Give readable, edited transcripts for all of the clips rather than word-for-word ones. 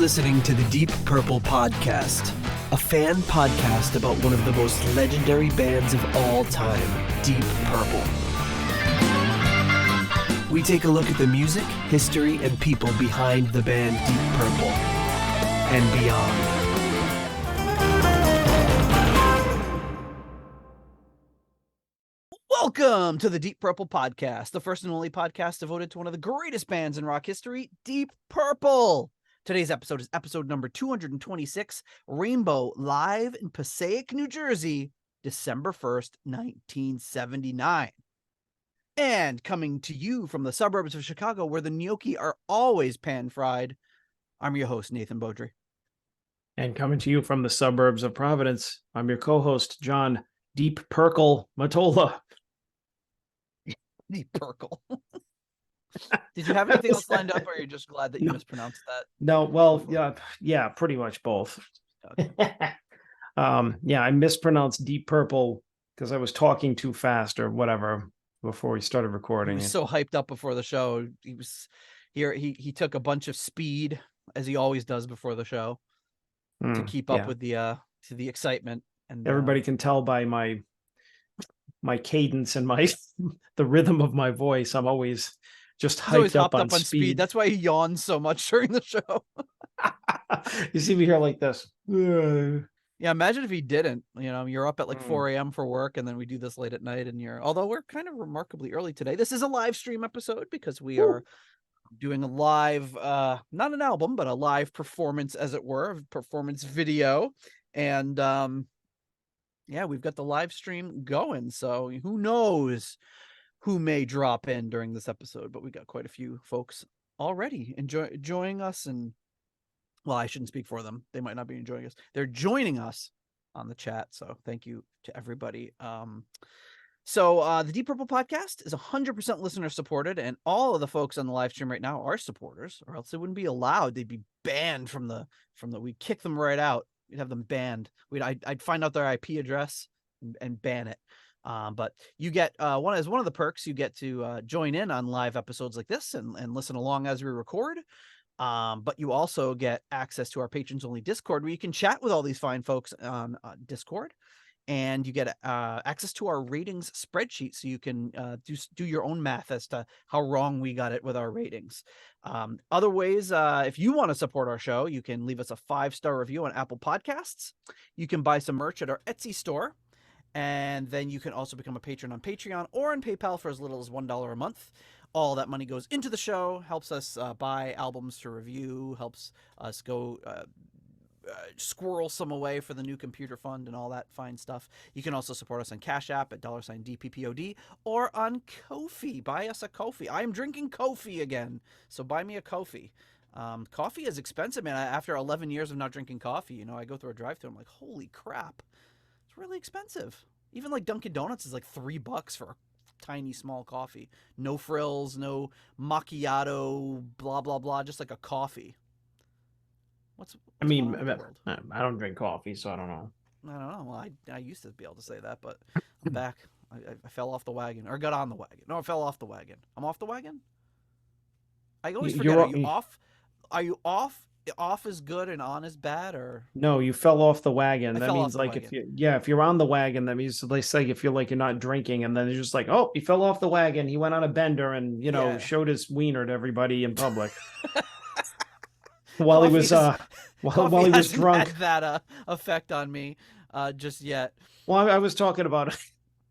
listening to the Deep Purple Podcast, a fan podcast about one of the most legendary bands of all time, Deep Purple. We take a look at the music, history, and people behind the band Deep Purple and beyond. Welcome to the Deep Purple Podcast, the first and only podcast devoted to one of the greatest bands in rock history, Deep Purple. Today's episode is episode number 226, Rainbow, live in Passaic, New Jersey, December 1st, 1979. And coming to you from the suburbs of Chicago, where the gnocchi are always pan-fried, I'm your host, Nathan Beaudry. And coming to you from the suburbs of Providence, I'm your co-host, John Deep Purple Matola. Deep Purple. Did you have anything else lined up, or are you just glad that you mispronounced that? No, well, yeah, pretty much both. Okay. I mispronounced Deep Purple because I was talking too fast or whatever before we started recording. He was so hyped up before the show. He was here. He took a bunch of speed, as he always does before the show, to keep up with the excitement. And everybody can tell by my cadence and the rhythm of my voice. I'm always just hyped up on speed. That's why he yawns so much during the show. You see me here like this. Yeah, imagine if he didn't. You know, you're up at like 4 a.m. for work, and then we do this late at night, and although we're kind of remarkably early today. This is a live stream episode because we are doing a live, not an album, but a live performance, as it were, performance video. And we've got the live stream going. So who knows who may drop in during this episode, but we got quite a few folks already enjoying us. And well, I shouldn't speak for them. They might not be enjoying us. They're joining us on the chat. So thank you to everybody. So the Deep Purple Podcast is 100% listener supported, and all of the folks on the live stream right now are supporters, or else they wouldn't be allowed. They'd be banned from the we'd kick them right out. We'd have them banned. I'd find out their IP address and ban it. But you get one of the perks, you get to join in on live episodes like this and listen along as we record. But you also get access to our patrons only Discord, where you can chat with all these fine folks on Discord, and you get access to our ratings spreadsheet, so you can do your own math as to how wrong we got it with our ratings. Other ways, if you want to support our show, you can leave us a 5-star review on Apple Podcasts. You can buy some merch at our Etsy store. And then you can also become a patron on Patreon or on PayPal for as little as $1 a month. All that money goes into the show, helps us buy albums to review, helps us go squirrel some away for the new computer fund and all that fine stuff. You can also support us on Cash App at $DPPOD or on Ko-fi. Buy us a Ko-fi. I am drinking Ko-fi again, so buy me a Ko-fi. Coffee is expensive, man. After 11 years of not drinking coffee, I go through a drive-thru, I'm like, holy crap. Really expensive. Even like Dunkin' Donuts is like $3 for a tiny small coffee. No frills, no macchiato, blah blah blah, just like a coffee. I don't drink coffee, so I don't know. Well, I used to be able to say that, but I'm back. I fell off the wagon, or got on the wagon. No, I fell off the wagon. I'm off the wagon. I always forget. Are you off? Are you off? Off is good and on is bad, or no? You fell off the wagon. That means like if you're on the wagon, that means they say if you're like you're not drinking, and then it's just like, oh, he fell off the wagon. He went on a bender and showed his wiener to everybody in public while he was while he was drunk. Had that effect on me just yet. Well, I was talking about.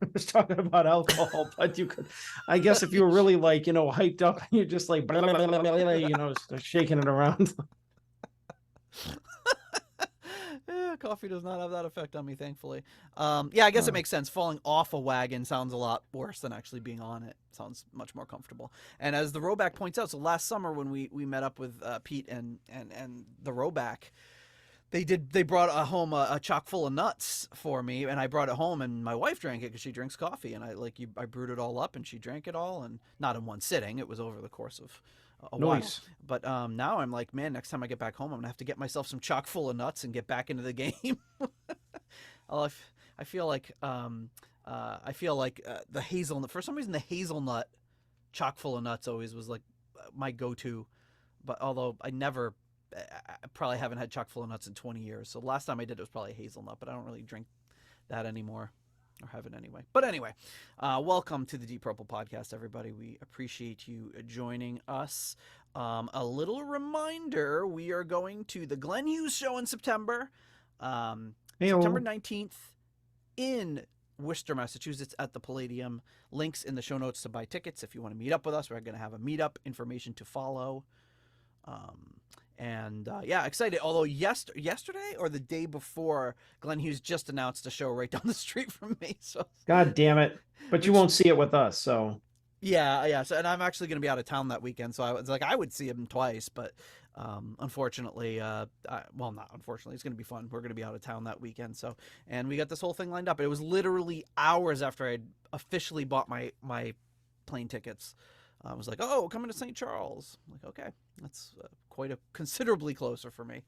I was talking about alcohol, but you could, I guess, if you were really like hyped up, and you're just like shaking it around. Coffee does not have that effect on me, thankfully. I guess it makes sense. Falling off a wagon sounds a lot worse than actually being on it. Sounds much more comfortable. And as the Rowback points out, so last summer when we met up with Pete and the Rowback, they brought home a chock full of nuts for me, and I brought it home, and my wife drank it because she drinks coffee, and I brewed it all up, and she drank it all, and not in one sitting. It was over the course of a while. But now I'm like, man, next time I get back home, I'm gonna have to get myself some chock full of nuts and get back into the game. I feel like the hazelnut, for some reason, the hazelnut chock full of nuts always was like my go-to. But although I never I probably haven't had chock full of nuts in 20 years. So the last time I did it was probably hazelnut, but I don't really drink that anymore, or have it anyway. But anyway, welcome to the Deep Purple Podcast, everybody. We appreciate you joining us. A little reminder, we are going to the Glenn Hughes show in September, September 19th in Worcester, Massachusetts at the Palladium. Links in the show notes to buy tickets if you want to meet up with us. We're going to have a meetup, information to follow. Yeah, excited. Although yesterday or the day before, Glenn Hughes just announced a show right down the street from me. So God damn it! But you won't see it with us, so yeah. So, and I'm actually going to be out of town that weekend, so I was like, I would see him twice, but unfortunately, not unfortunately, it's going to be fun. We're going to be out of town that weekend, so and we got this whole thing lined up. It was literally hours after I'd officially bought my plane tickets. I was like, oh, coming to St. Charles. I'm like, okay, that's quite a considerably closer for me.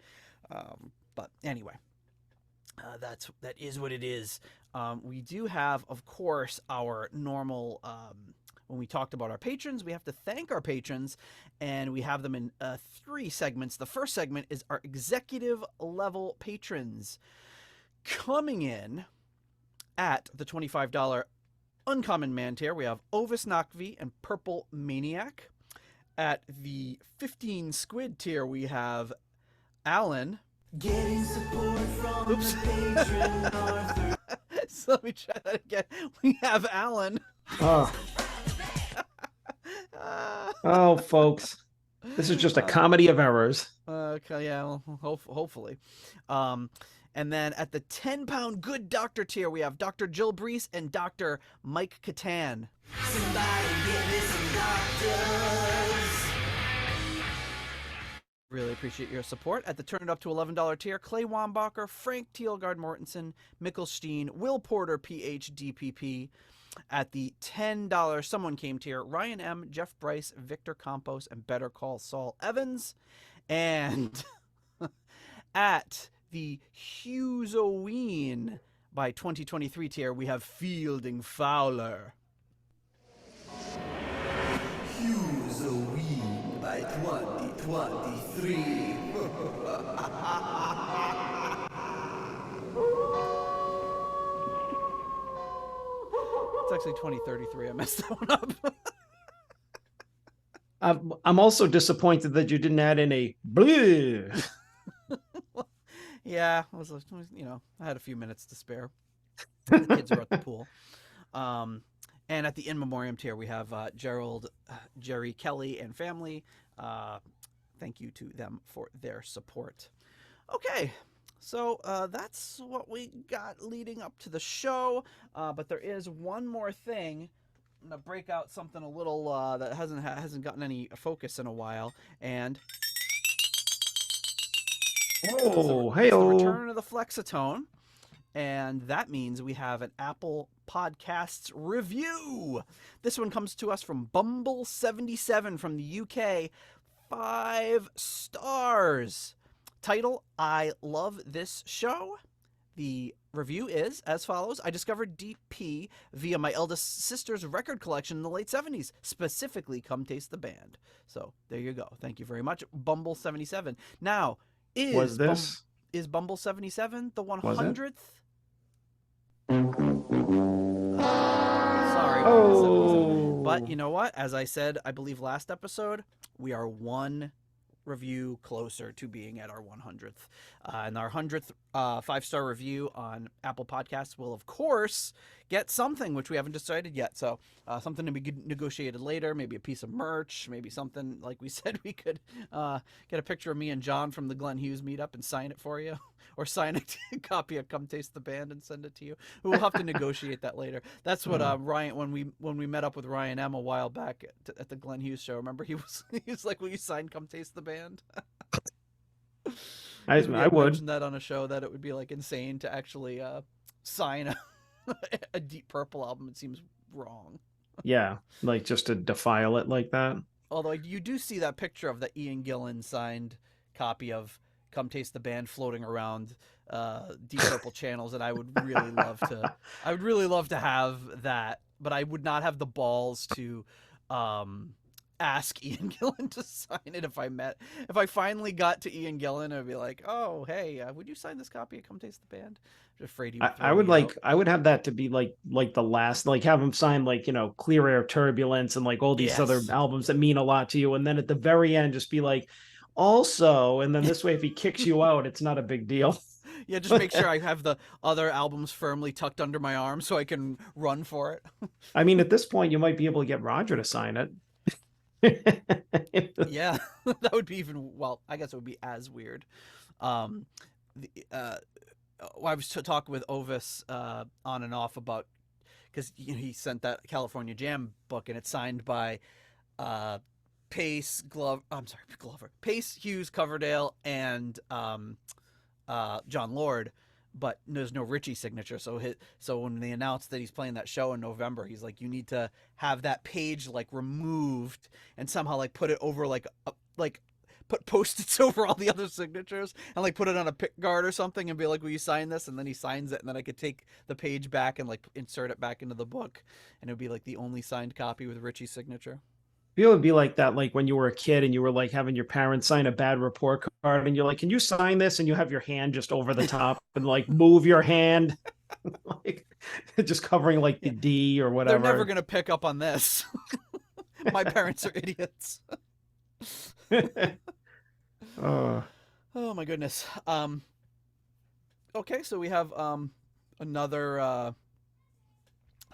But anyway, that is what it is. We do have, of course, our normal, when we talked about our patrons, we have to thank our patrons, and we have them in 3 segments. The first segment is our executive level patrons coming in at the $25 Uncommon Man tier. We have Ovis Nakvi and Purple Maniac. At the 15 Squid tier, we have Alan. Getting support from the patron Arthur. So let me try that again. We have Alan. Oh, folks, this is just a comedy of errors. Okay, yeah, well, hopefully. And then at the 10-pound good doctor tier, we have Dr. Jill Brees and Dr. Mike Catan. Somebody get me some doctors. Really appreciate your support. At the Turn It Up to $11 tier, Clay Wambacher, Frank Thielgard Mortensen, Mickelstein, Will Porter, PhDPP. At the $10 Someone Came tier, Ryan M., Jeff Bryce, Victor Campos, and Better Call Saul Evans. And at the Hughesoween by 2023 tier, we have Fielding Fowler. Hughesoween by 2023. It's actually 2033. I messed that one up. I'm also disappointed that you didn't add in a blue. Yeah, I was, I had a few minutes to spare. The kids were at the pool. And at the In Memoriam tier, we have Gerald, Jerry Kelly, and family. Thank you to them for their support. Okay, so that's what we got leading up to the show. But there is one more thing. I'm gonna break out something a little that hasn't gotten any focus in a while, and hey, the return of the Flexitone, and that means we have an Apple Podcasts review. This one comes to us from Bumble77 from the UK. 5 stars. Title: I love this show. The review is as follows. I discovered DP via my eldest sister's record collection in the late 70s, specifically Come Taste the Band. So there you go. Thank you very much, Bumble77. Now, is Bumble77 the 100th? Sorry. Oh. But you know what? As I said, I believe last episode, we are one review closer to being at our 100th. And our 100th 5-star review on Apple Podcasts will, of course, get something, which we haven't decided yet. So something to be negotiated later, maybe a piece of merch, maybe something, like we said, we could get a picture of me and John from the Glenn Hughes meetup and sign it for you. Or sign a copy of Come Taste the Band and send it to you. We'll have to negotiate that later. That's what Ryan, when we met up with Ryan M a while back at the Glenn Hughes show. Remember, he was like, "Will you sign Come Taste the Band?" I would mention that on a show that it would be like insane to actually sign a Deep Purple album. It seems wrong. Yeah, like just to defile it like that. Although you do see that picture of the Ian Gillan signed copy of Come Taste the Band floating around Deep Purple channels, and I would really love to have that, but I would not have the balls to ask Ian Gillan to sign it if I finally got to Ian Gillan. I'd be like, oh hey, would you sign this copy of Come Taste the Band? I'm afraid he would I throw would me out. I would have that to be like the last, like have him sign like, Clear Air Turbulence and like all these other Yes. albums that mean a lot to you, and then at the very end just be like, also, and then this way if he kicks you out, it's not a big deal. Yeah, just make sure I have the other albums firmly tucked under my arm so I can run for it. I mean, at this point, you might be able to get Roger to sign it. Yeah, that would be even, well, I guess it would be as weird. Um, I was talking with Ovis on and off about, because he sent that California Jam book and it's signed by Paice, Glover, Paice, Hughes, Coverdale, and John Lord, but there's no Ritchie signature. So when they announced that he's playing that show in November, he's like, you need to have that page like removed and somehow like put it over like put Post-its over all the other signatures and like put it on a pick guard or something and be like, will you sign this? And then he signs it, and then I could take the page back and like insert it back into the book, and it would be like the only signed copy with Ritchie's signature. It would be like that, like when you were a kid and you were like having your parents sign a bad report card and you're like, can you sign this? And you have your hand just over the top and like move your hand, like just covering like the D or whatever. They're never going to pick up on this. My parents are idiots. Oh my goodness. Okay, so we have another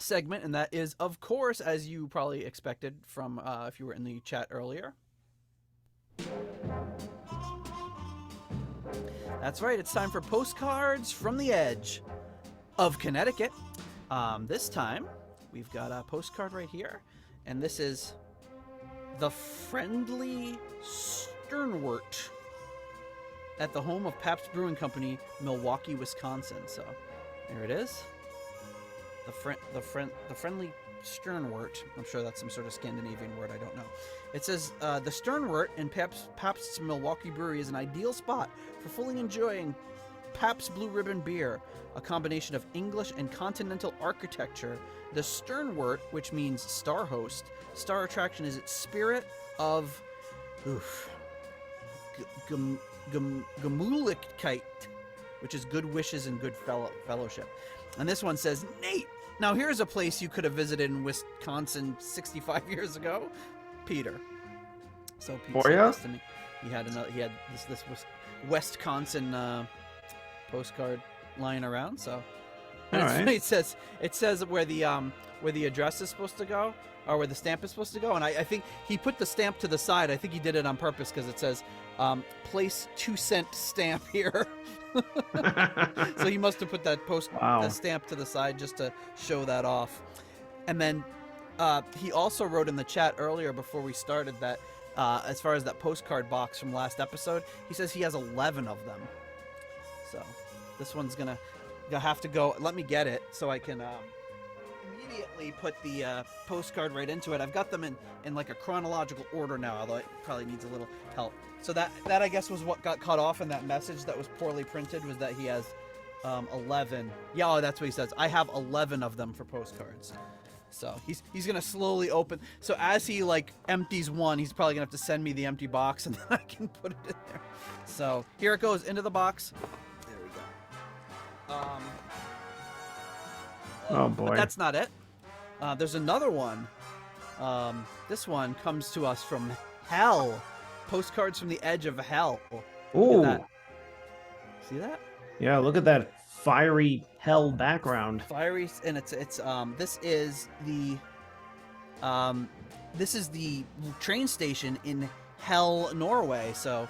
segment, and that is, of course, as you probably expected from if you were in the chat earlier. That's right, it's time for Postcards from the Edge of Connecticut. This time, we've got a postcard right here, and this is the friendly Sternwort at the home of Pabst Brewing Company, Milwaukee, Wisconsin. So there it is. The friendly Sternwort. I'm sure that's some sort of Scandinavian word. I don't know. It says the Sternwort in Pabst's Milwaukee Brewery is an ideal spot for fully enjoying Pabst Blue Ribbon beer, a combination of English and continental architecture. The Sternwort, which means star host, star attraction is its spirit of Gemulikkeit, which is good wishes and good fellowship. And this one says, Nate, now here's a place you could have visited in Wisconsin 65 years ago. Peter. So Pete said this to me. He had this Wisconsin postcard lying around. So right. It says where the address is supposed to go, or where the stamp is supposed to go. And I think he put the stamp to the side. I think he did it on purpose because it says place 2-cent stamp here. So he must have put that the stamp to the side just to show that off. And then he also wrote in the chat earlier before we started that as far as that postcard box from last episode, he says he has 11 of them. So this one's gonna have to go. Let me get it so I can immediately put the postcard right into it. I've got them in like a chronological order now, although it probably needs a little help. So that I guess was what got cut off in that message that was poorly printed, was that he has 11. Yeah, that's what he says. I have 11 of them for postcards. So he's gonna slowly open. So as he like empties one, he's probably gonna have to send me the empty box, and then I can put it in there. So here it goes into the box. There we go. Oh boy. But that's not it. There's another one. This one comes to us from hell. Postcards from the edge of hell. Ooh. Look at that. See that? Yeah, look at that fiery hell background. Fiery, and it's this is the train station in Hell, Norway. So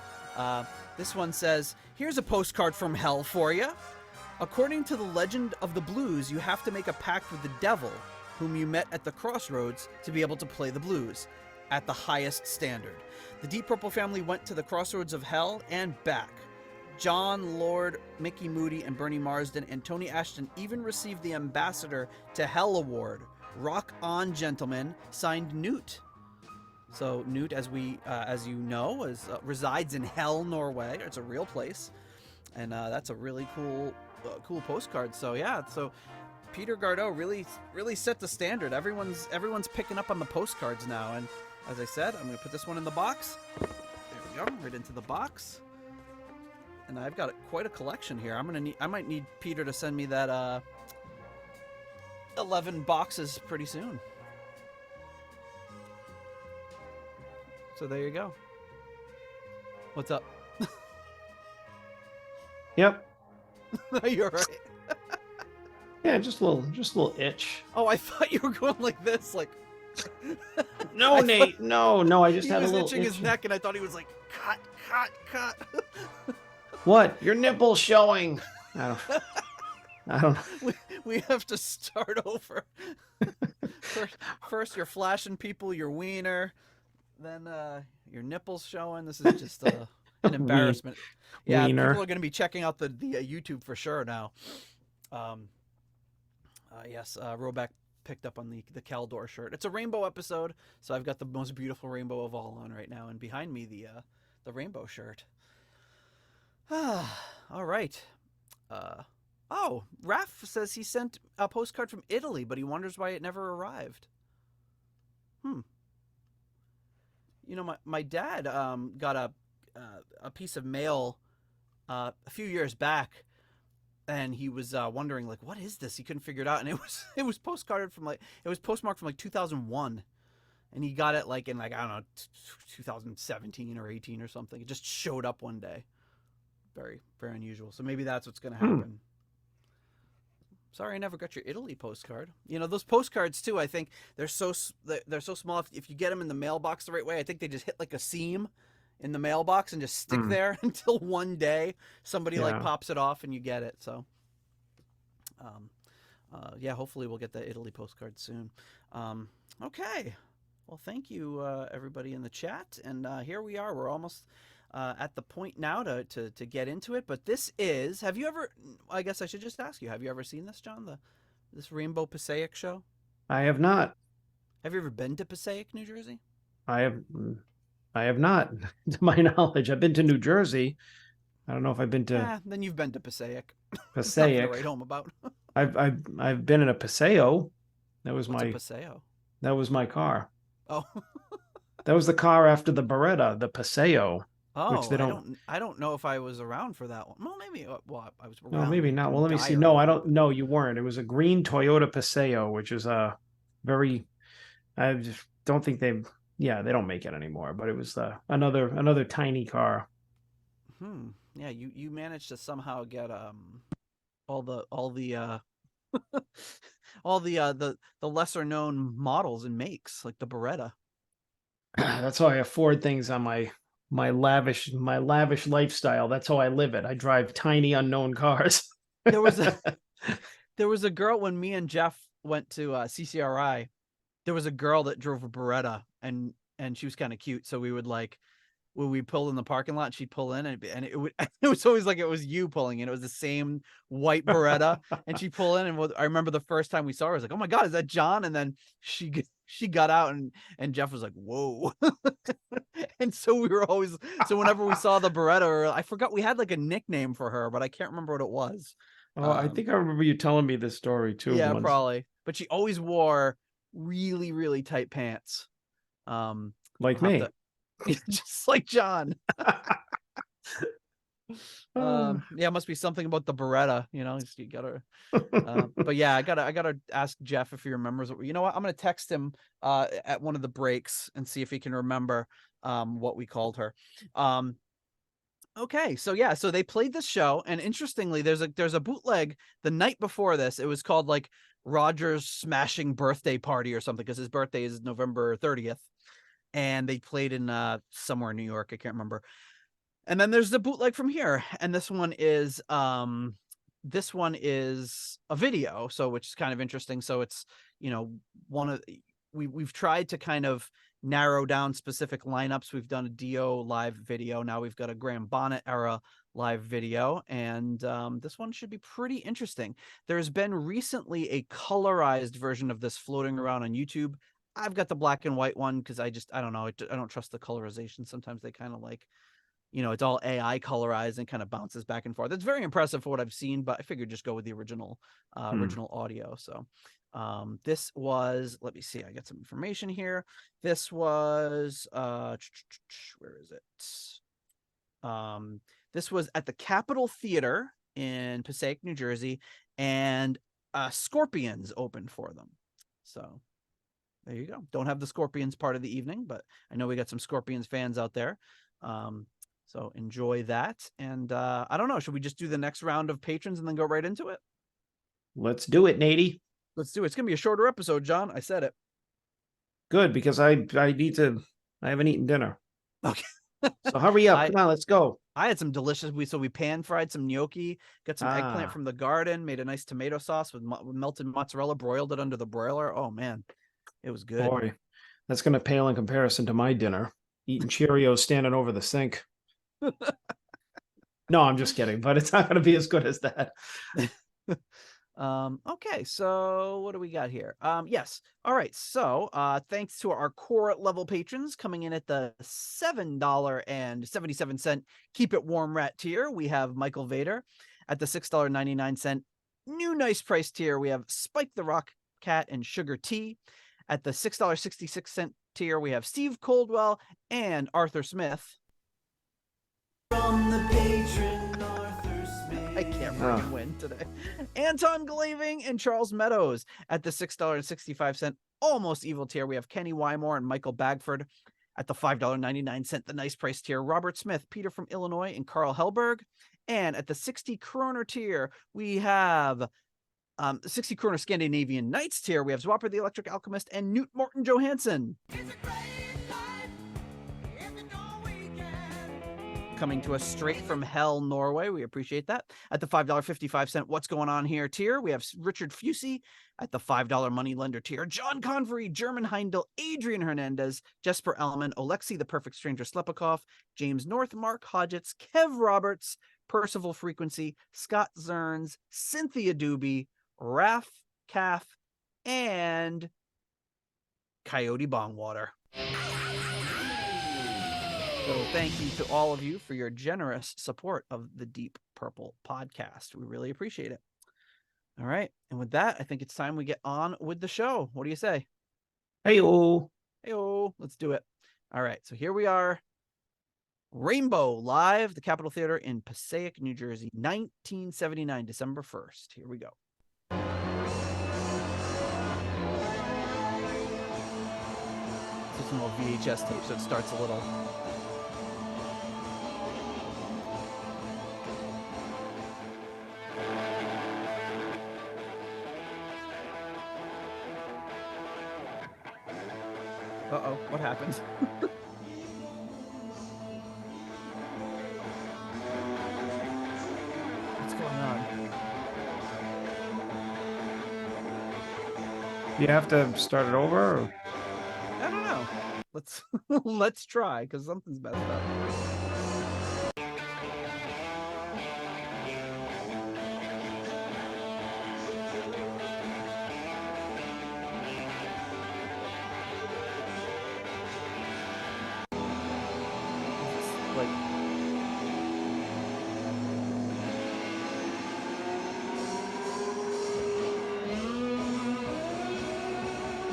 this one says, here's a postcard from hell for you. According to the legend of the blues, you have to make a pact with the devil, whom you met at the crossroads, to be able to play the blues at the highest standard. The Deep Purple family went to the crossroads of hell and back. John Lord, Mickey Moody, and Bernie Marsden, and Tony Ashton even received the Ambassador to Hell Award. Rock on, gentlemen. Signed, Newt. So Newt, as you know, resides in Hell, Norway. It's a real place, and that's a really cool postcard. So yeah, so Peter Gardeau really set the standard. Everyone's picking up on the postcards now, and as I said, I'm going to put this one in the box. There we go, right into the box. And I've got quite a collection here. I might need Peter to send me that 11 boxes pretty soon. So there you go. What's up? Yep. You're right. Yeah, just a little itch. Oh, I thought you were going like this, like. No, Nate. No. I just had a little itching his neck, and I thought he was like, cut. What? Your nipple's showing. I don't know. We have to start over. First, you're flashing people your wiener, then your nipples showing. This is just an embarrassment. Yeah, wiener. People are going to be checking out the YouTube for sure now. Yes, Roback picked up on the Caldor shirt. It's a rainbow episode, so I've got the most beautiful rainbow of all on right now, and behind me the rainbow shirt. All right. Oh, Raph says he sent a postcard from Italy, but he wonders why it never arrived. You know, my dad got a piece of mail a few years back, and he was wondering, like, what is this? He couldn't figure it out, and it was postmarked from like 2001, and he got it like in like, I don't know, 2017 or 18 or something. It just showed up one day. Very, very unusual. So maybe that's what's going to happen. Sorry, I never got your Italy postcard. You know, those postcards too, I think they're so small. If you get them in the mailbox the right way, I think they just hit like a seam in the mailbox and just stick there until one day somebody like pops it off and you get it. So, yeah, hopefully we'll get that Italy postcard soon. Okay. Well, thank you, everybody in the chat. And here we are. We're almost at the point now to get into it. But this is, have you ever, I guess I should just ask you, have you ever seen this, John? This Rainbow Passaic show? I have not. Have you ever been to Passaic, New Jersey? I have not, to my knowledge. I've been to New Jersey. I don't know if I've been to. Yeah, then you've been to Passaic. Passaic. To write home about. I've been in a Paseo. What's a Paseo? That was my car. Oh. That was the car after the Beretta, the Paseo. Oh, which they don't. I don't know if I was around for that one. Well, maybe. Well, I was around. No, maybe not. Well, let me see. No, I don't. No, you weren't. It was a green Toyota Paseo, which is a very. I just don't think they. Yeah, they don't make it anymore. But it was another tiny car. Yeah, you managed to somehow get all the all the lesser known models and makes, like the Beretta. That's how I afford things on my lavish lifestyle. That's how I live it. I drive tiny unknown cars. There was a girl when me and Jeff went to CCRI. There was a girl that drove a Beretta, and she was kind of cute. So we would like, when we pulled in the parking lot, she'd pull in, and it was always like it was you pulling in. It was the same white Beretta, and she'd pull in, and I remember the first time we saw her, I was like, "Oh my God, is that John?" And then she got out, and Jeff was like, "Whoa!" And so we were always, so whenever we saw the Beretta, I forgot we had like a nickname for her, but I can't remember what it was. Oh, I think I remember you telling me this story too. Yeah, probably. But she always wore really, really tight pants. Like me. Just like John. Yeah, it must be something about the Beretta, you know. You gotta but yeah, I gotta ask Jeff if he remembers it. You know what, I'm gonna text him at one of the breaks and see if he can remember what we called her. Okay, so yeah, so they played this show, and interestingly, there's a bootleg the night before this. It was called like Roger's Smashing Birthday Party or something, because his birthday is November 30th. And they played in somewhere in New York. I can't remember. And then there's the bootleg from here. And this one is a video. So, which is kind of interesting. So it's, you know, we've tried to kind of narrow down specific lineups. We've done a Dio live video. Now we've got a Graham Bonnet era live video. And this one should be pretty interesting. There's been recently a colorized version of this floating around on YouTube. I've got the black and white one because I don't know. I don't trust the colorization. Sometimes they kind of like, you know, it's all AI colorized and kind of bounces back and forth. It's very impressive for what I've seen, but I figured just go with the original audio. So This was, let me see, I got some information here. This was, where is it? This was at the Capitol Theater in Passaic, New Jersey, and Scorpions opened for them. So there you go. Don't have the Scorpions part of the evening, but I know we got some Scorpions fans out there. So enjoy that. And I don't know, should we just do the next round of patrons and then go right into it? Let's do it, Nady. Let's do it. It's gonna be a shorter episode, John. I said it. Good, because I need to. I haven't eaten dinner. Okay. So hurry up. Come on, let's go. I had some delicious. We pan fried some gnocchi, got some eggplant from the garden, made a nice tomato sauce with melted mozzarella, broiled it under the broiler. Oh man, it was good. Boy, that's gonna pale in comparison to my dinner. Eating Cheerios standing over the sink. No, I'm just kidding, but it's not gonna be as good as that. Okay, so what do we got here? Yes. All right. So, thanks to our core level patrons coming in at the $7.77 Keep It Warm Rat tier, we have Michael Vader. At the $6.99 new nice price tier, we have Spike the Rock Cat and Sugar Tea. At the $6.66 tier, we have Steve Coldwell and Arthur Smith. From the patron I can't freaking win today. Anton Glaving and Charles Meadows. At the $6.65 almost evil tier, we have Kenny Wymore and Michael Bagford. At the $5.99 the nice price tier, Robert Smith, Peter from Illinois, and Carl Helberg. And at the 60 kroner tier, we have 60 kroner Scandinavian Knights tier, we have Zwapper the Electric Alchemist and Newt Morton Johansson. Coming to us straight from hell, Norway. We appreciate that. At the $5.55 What's Going On Here tier, we have Richard Fusey. At the $5 Money Lender tier, John Convery, German Heindel, Adrian Hernandez, Jesper Ellman, Alexei the Perfect Stranger Slepikoff, James North, Mark Hodgetts, Kev Roberts, Percival Frequency, Scott Zerns, Cynthia Doobie, Raf Calf, and Coyote Bongwater. So thank you to all of you for your generous support of the Deep Purple podcast. We really appreciate it. All right. And with that, I think it's time we get on with the show. What do you say? Hey-o. Hey-o. Let's do it. All right. So here we are. Rainbow live, the Capitol Theater in Passaic, New Jersey, 1979, December 1st. Here we go. This is an old VHS tape, so it starts a little... Uh-oh, what happened? What's going on? You have to start it over? Or? I don't know. Let's try, because something's messed up.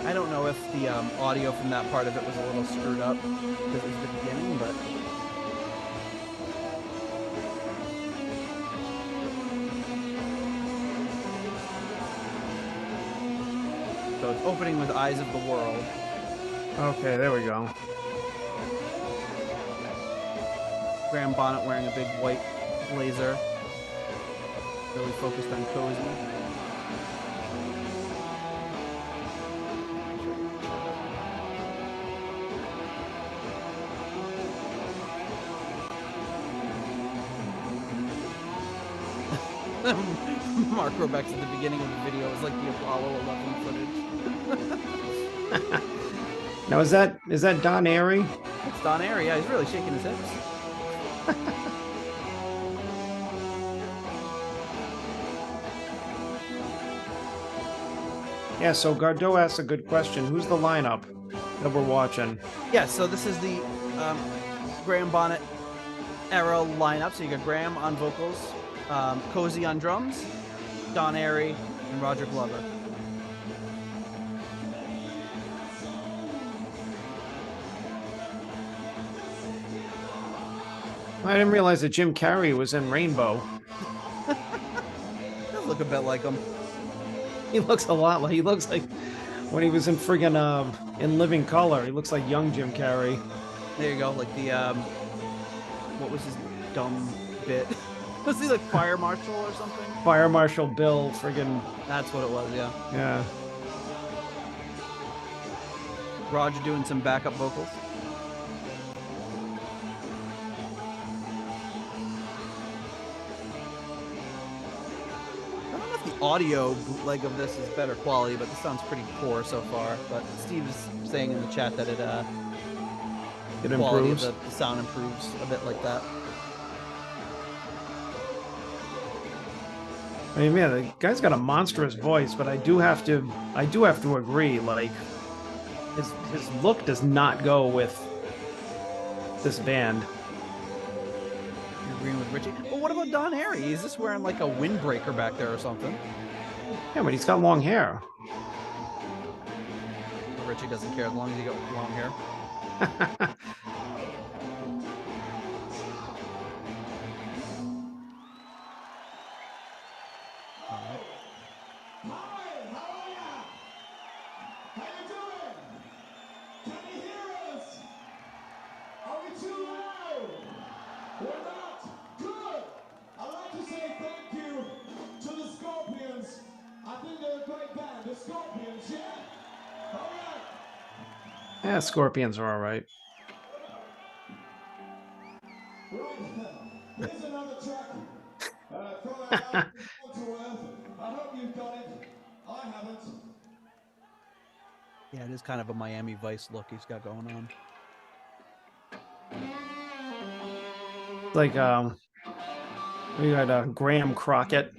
I don't know if the audio from that part of it was a little screwed up because it was the beginning, but so it's opening with Eyes of the World. Okay, there we go. Graham Bonnet wearing a big white blazer, really focused on cozy. Mark Robex at the beginning of the video is like the Apollo 11 footage. Now is that Don Airey? It's Don Airey. Yeah, he's really shaking his hips. Yeah, so Gardeau asks a good question. Who's the lineup that we're watching? Yeah, so this is the Graham Bonnet era lineup. So you got Graham on vocals, Cozy on drums, Don Airey, and Roger Glover. I didn't realize that Jim Carrey was in Rainbow. Does look a bit like him. He looks a lot like when he was in friggin' in Living Color. He looks like young Jim Carrey. There you go, like the what was his dumb bit? Was he like fire marshal or something? Fire Marshal Bill, friggin' That's what it was, yeah. yeah. Roger doing some backup vocals. I don't know if the audio bootleg of this is better quality, but this sounds pretty poor so far. But Steve is saying in the chat that It quality improves. of the sound improves a bit like that. I mean, man, the guy's got a monstrous voice, but I do have to agree, like his look does not go with this band. You're agreeing with Richie? Well, what about Don Airey? Is this wearing like a windbreaker back there or something? Yeah, but he's got long hair. But Richie doesn't care as long as you got long hair. Yeah, Scorpions are all right. Here's another track. I hope you've got it. I haven't. Yeah, it is kind of a Miami Vice look he's got going on. Like we got Graham Crockett.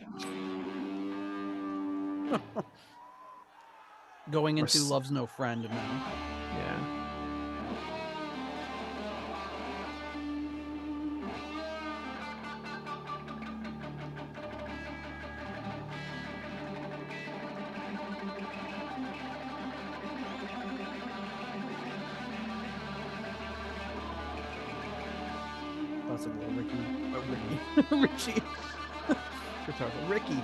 Going into Love's No Friend now. Yeah. Possible Richie. Guitar, Ricky.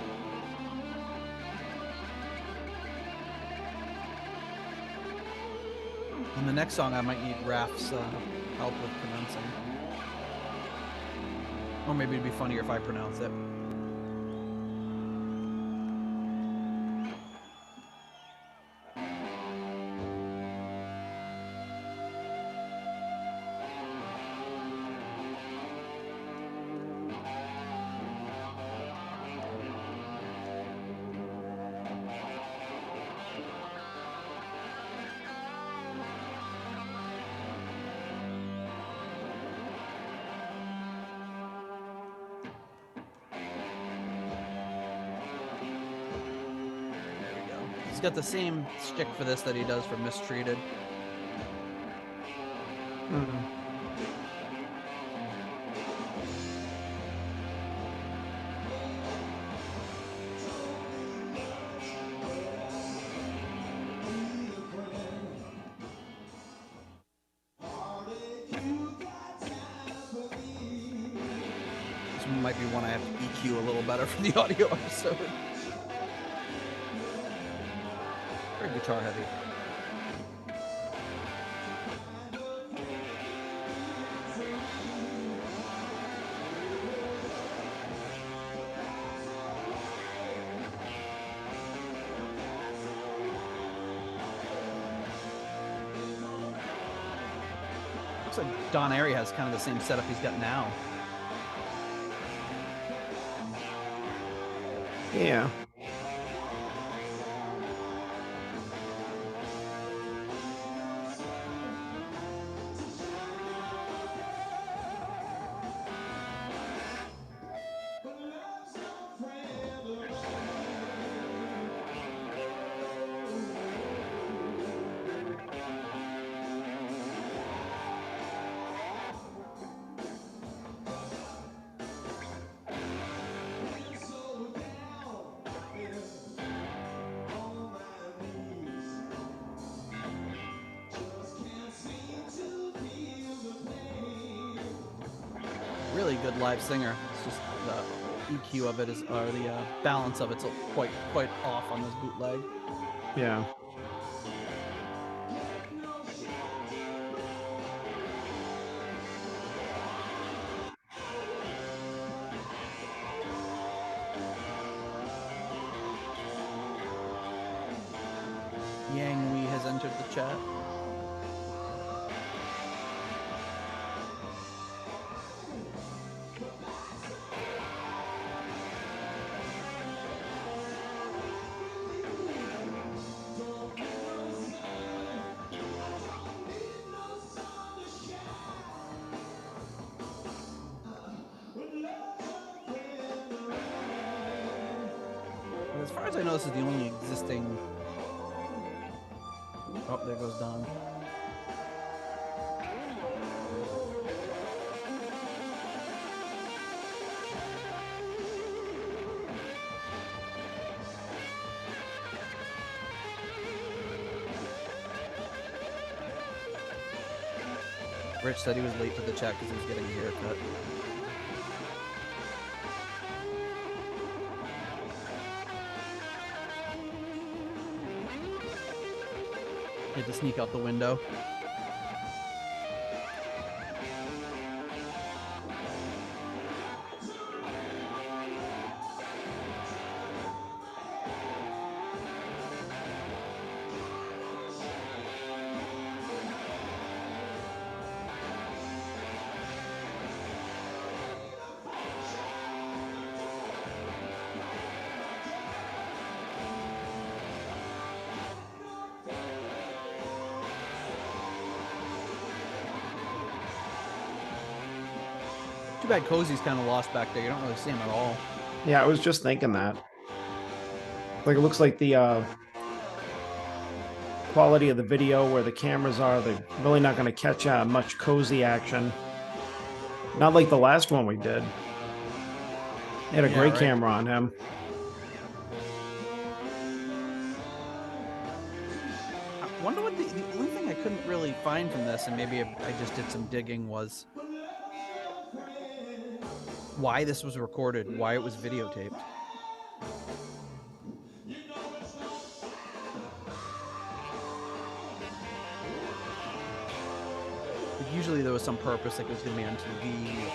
In the next song, I might need Raph's help with pronouncing. Or maybe it'd be funnier if I pronounce it. He's got the same shtick for this that he does for Mistreated. This one might be one I have to EQ a little better for the audio episode. Very guitar heavy. Looks like Don Airey has kind of the same setup he's got now. Yeah. really good live singer. It's just the EQ of it is, or the balance of it's quite off on this bootleg. Yeah. Yang Wei has entered the chat. But as far as I know, this is the only existing. Oh, there goes Don. Rich said he was late to the chat because he was getting a haircut. He had to sneak out the window. Too bad Cozy's kind of lost back there. You don't really see him at all. Yeah, I was just thinking that. Like, it looks like the quality of the video where the cameras are, they're really not going to catch much Cozy action. Not like the last one we did. They had a great camera on him. I wonder what the only thing I couldn't really find from this, and maybe I just did some digging, was why this was recorded, why it was videotaped. Like, usually there was some purpose, like it was going to be on TV.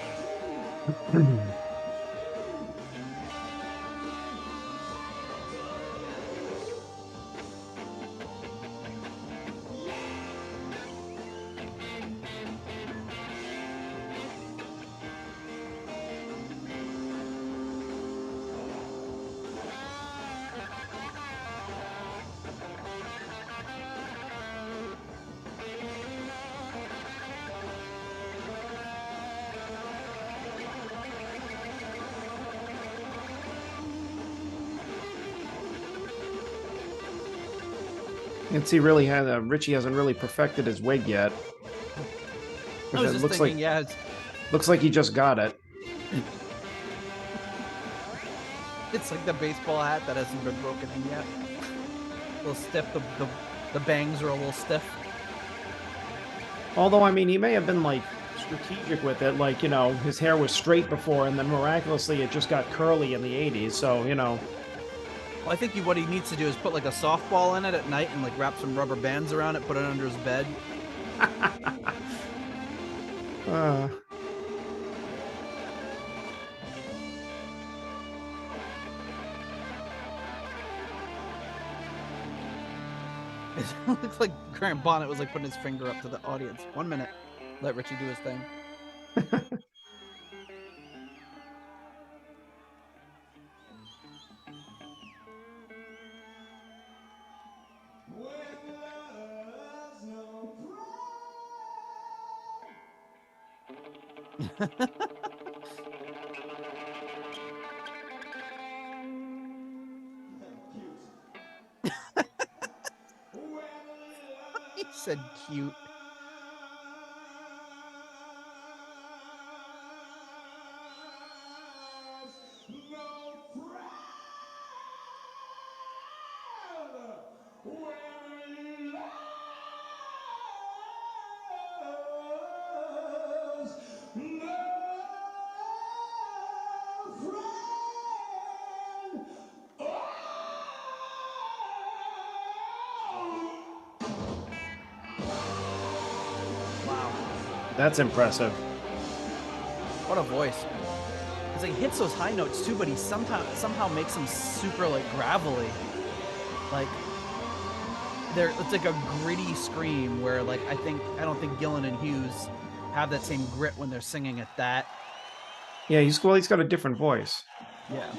And see, really had Ritchie hasn't really perfected his wig yet. I was just thinking, yeah, looks like he just got it. It's like the baseball hat that hasn't been broken in yet. A little stiff. The bangs are a little stiff. Although, I mean, he may have been like strategic with it, like, you know, his hair was straight before, and then miraculously it just got curly in the 80s. So, you know. Well, I think what he needs to do is put like a softball in it at night and like wrap some rubber bands around it, put it under his bed. It looks like Grant Bonnet was like putting his finger up to the audience. 1 minute. Let Ritchie do his thing. He said cute. That's impressive. What a voice. It's like he hits those high notes too, but he somehow makes them super like gravelly. Like it's like a gritty scream where like I don't think Gillan and Hughes have that same grit when they're singing at that. Yeah, he's got a different voice. Yeah.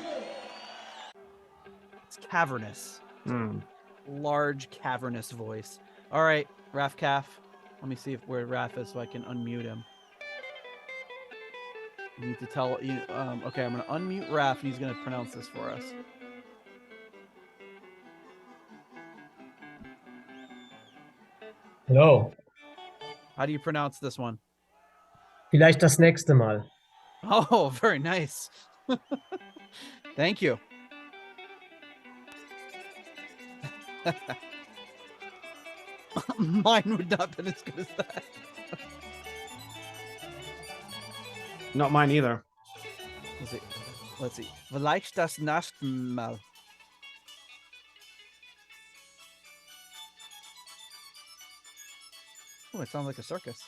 It's cavernous. Hmm. Large cavernous voice. All right, Raf Calf. Let me see where Raf is so I can unmute him. You need to tell you. Okay, I'm gonna unmute Raf, and he's gonna pronounce this for us. Hello. How do you pronounce this one? Vielleicht das nächste Mal. Oh, very nice. Thank you. Mine would not have been as good as that. Not mine either. Let's see. Vielleicht das nächste Mal. Oh, it sounds like a circus.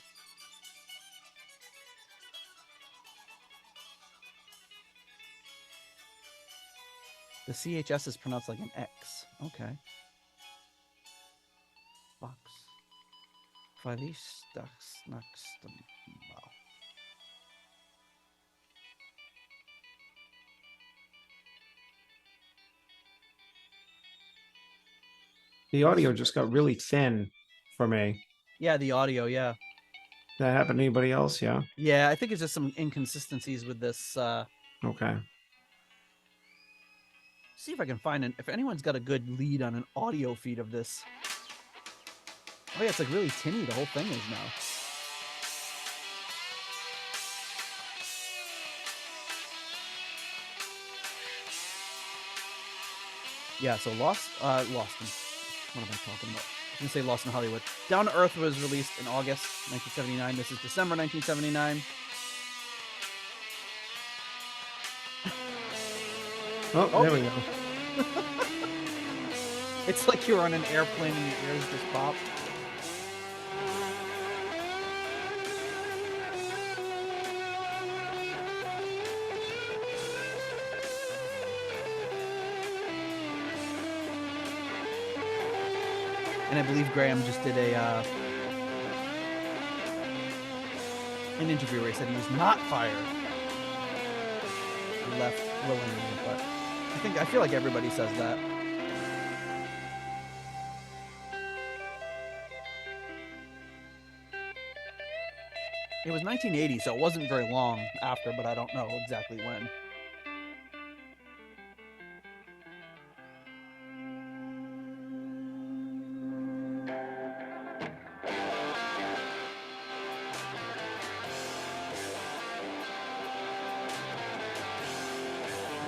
The CHS is pronounced like an X. Okay. Box. Vielleicht das nächste Mal. The audio just got really thin for me. Yeah, the audio, yeah. That happened to anybody else? Yeah. Yeah, I think it's just some inconsistencies with this. Okay. See if I can find if anyone's got a good lead on an audio feed of this. Oh yeah, it's like really tinny. The whole thing is now. Yeah, so Lost in, what am I talking about? I was gonna say Lost in Hollywood. Down to Earth was released in August 1979. This is December 1979. Oh, there we go. It's like you're on an airplane and your ears just pop. And I believe Graham just did an interview where he said he was not fired. He left willingly, but I feel like everybody says that. It was 1980, so it wasn't very long after, but I don't know exactly when.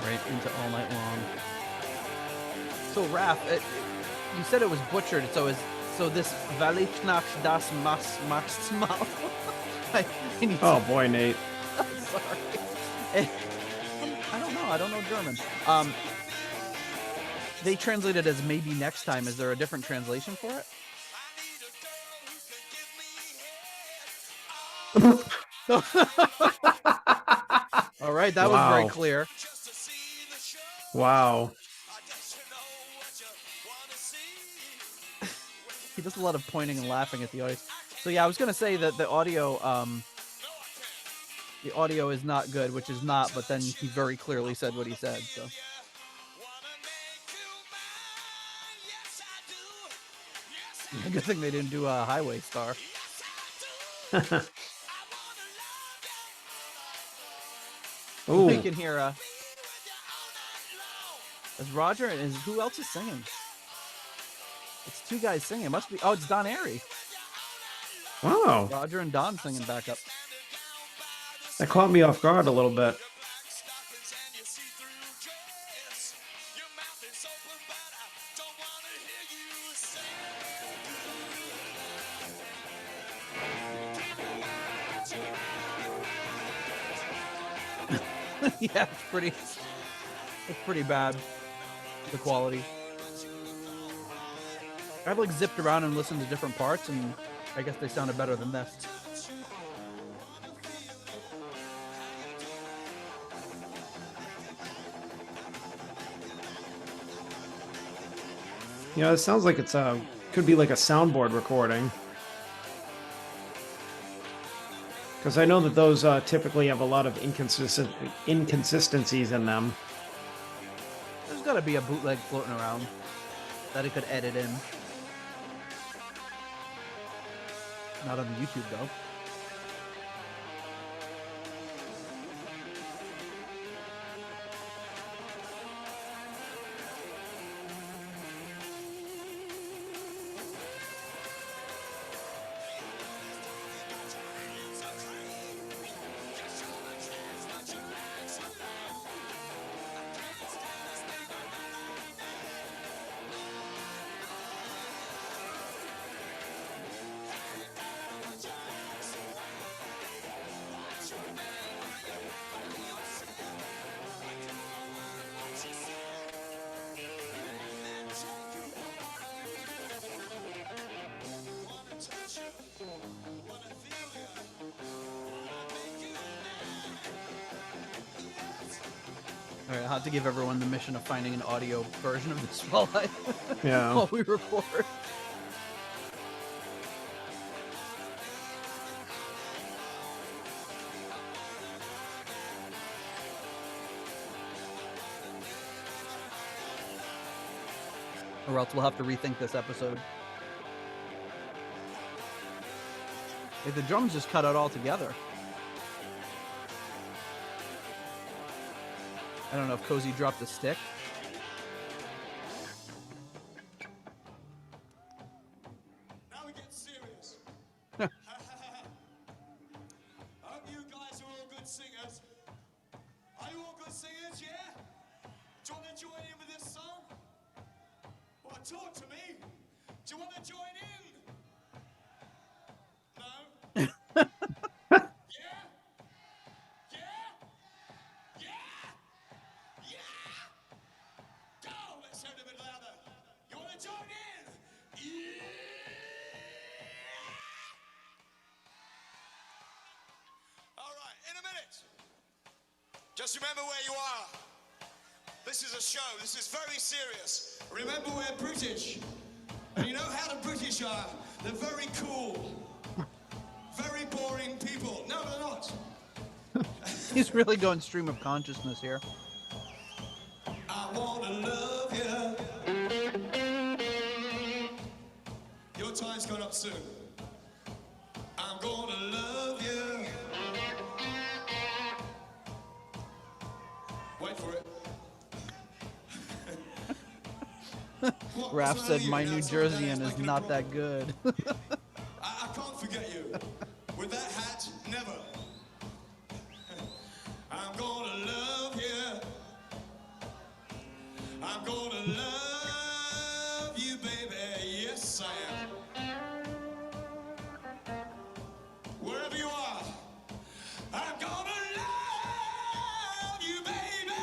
Right into All Night Long. So Raph, you said it was butchered. So this Valichnach das Maximal. Oh boy, Nate. Sorry. I don't know. I don't know German. They translate it as maybe next time. Is there a different translation for it? All right, that was very clear. Wow. He does a lot of pointing and laughing at the audience. So yeah, I was gonna say that the audio is not good, which is not, but then he very clearly said what he said, so. Yeah, good thing they didn't do a Highway Star. Ooh. We can hear is Roger and who else is singing? It's two guys singing. It must be it's Don Airey. Wow. Roger and Don singing back up. That caught me off guard a little bit. Yeah, it's pretty bad, the quality. I've like zipped around and listened to different parts, and I guess they sounded better than this. You know, it sounds like it's could be like a soundboard recording. Because I know that those typically have a lot of inconsistencies in them. There's got to be a bootleg floating around that it could edit in. Not on the YouTube though. All right, I'll have to give everyone the mission of finding an audio version of this while while we record. Or else we'll have to rethink this episode. If the drums just cut out altogether. I don't know if Cozy dropped a stick. Now we get serious. I hope you guys are all good singers. Are you all good singers, yeah? Do you want to join in with this song? Well, talk to me. Do you want to join in? No? Yeah? Yeah? Yeah? Yeah! Go! Let's sound a bit louder. You want to join in? Yeah! All right, in a minute. Just remember where you are. This is a show. This is very serious. Remember, we're British. And you know how the British are. They're very cool. Very boring people. No, they're not. He's really going stream of consciousness here. I wanna love you. Your time's coming up soon. I'm gonna love you. Wait for it. Raph said my New Jerseyan is not that good. I can't forget you. With that hat, never. I'm gonna love you. I'm gonna love you, baby. Yes, I am. Wherever you are, I'm gonna love you, baby.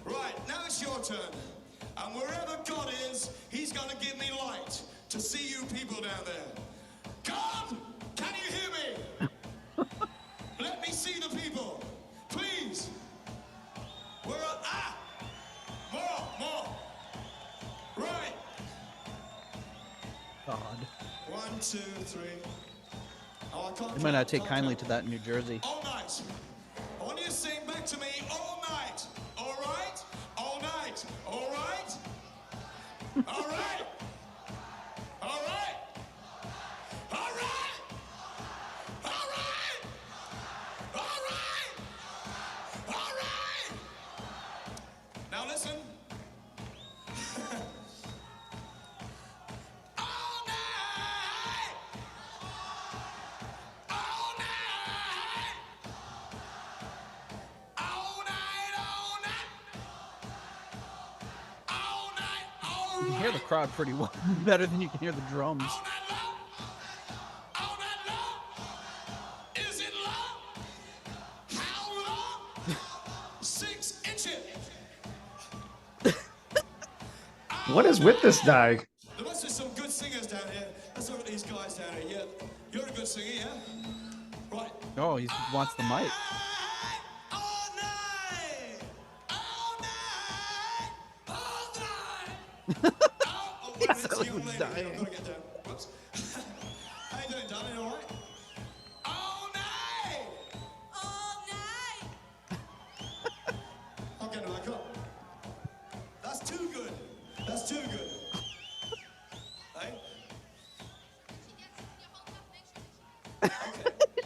Right, now it's your turn. And wherever God is, he's gonna give me light to see you people down there. God, can you hear me? Let me see the people, please. Where are, more. Right. God. 1, 2, 3. Oh, I can't. You might not take kindly to that in New Jersey. All night. I want you to sing back to me all night. All right? All night. All right? All right? All right? All right? All right? All right? All right? Now listen. All night. All night. All night. All night. All night. All You can hear the right. crowd pretty well, better than you can hear the drums. All night long. All night long. Is it long? How long? 6 inches. What is with this guy? There must be some good singers down here. Let's look at these guys down here. Yeah, you're a good singer, yeah? Right. Oh, he wants the mic. All night. All Oh, wait a minute, sounds like young he's lady. dying. I've got to get down. Whoops. How you doing, darling? All right? All night! All night. I'm getting back up. That's too good. That's too good. Hey?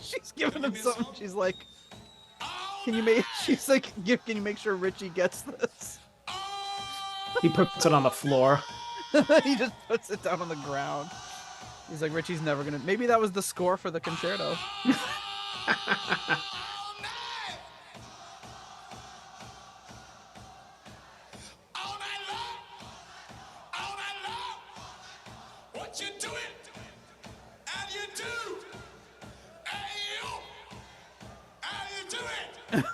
She's giving him give me a something. song? She's like, All can you make? She's like, can you make sure Richie gets this? He puts it on the floor. He just puts it down on the ground. He's like, Richie's never gonna. Maybe that was the score for the concerto. all night! All night long! All night long! What you doing? And you do! Hey, you! And you do it!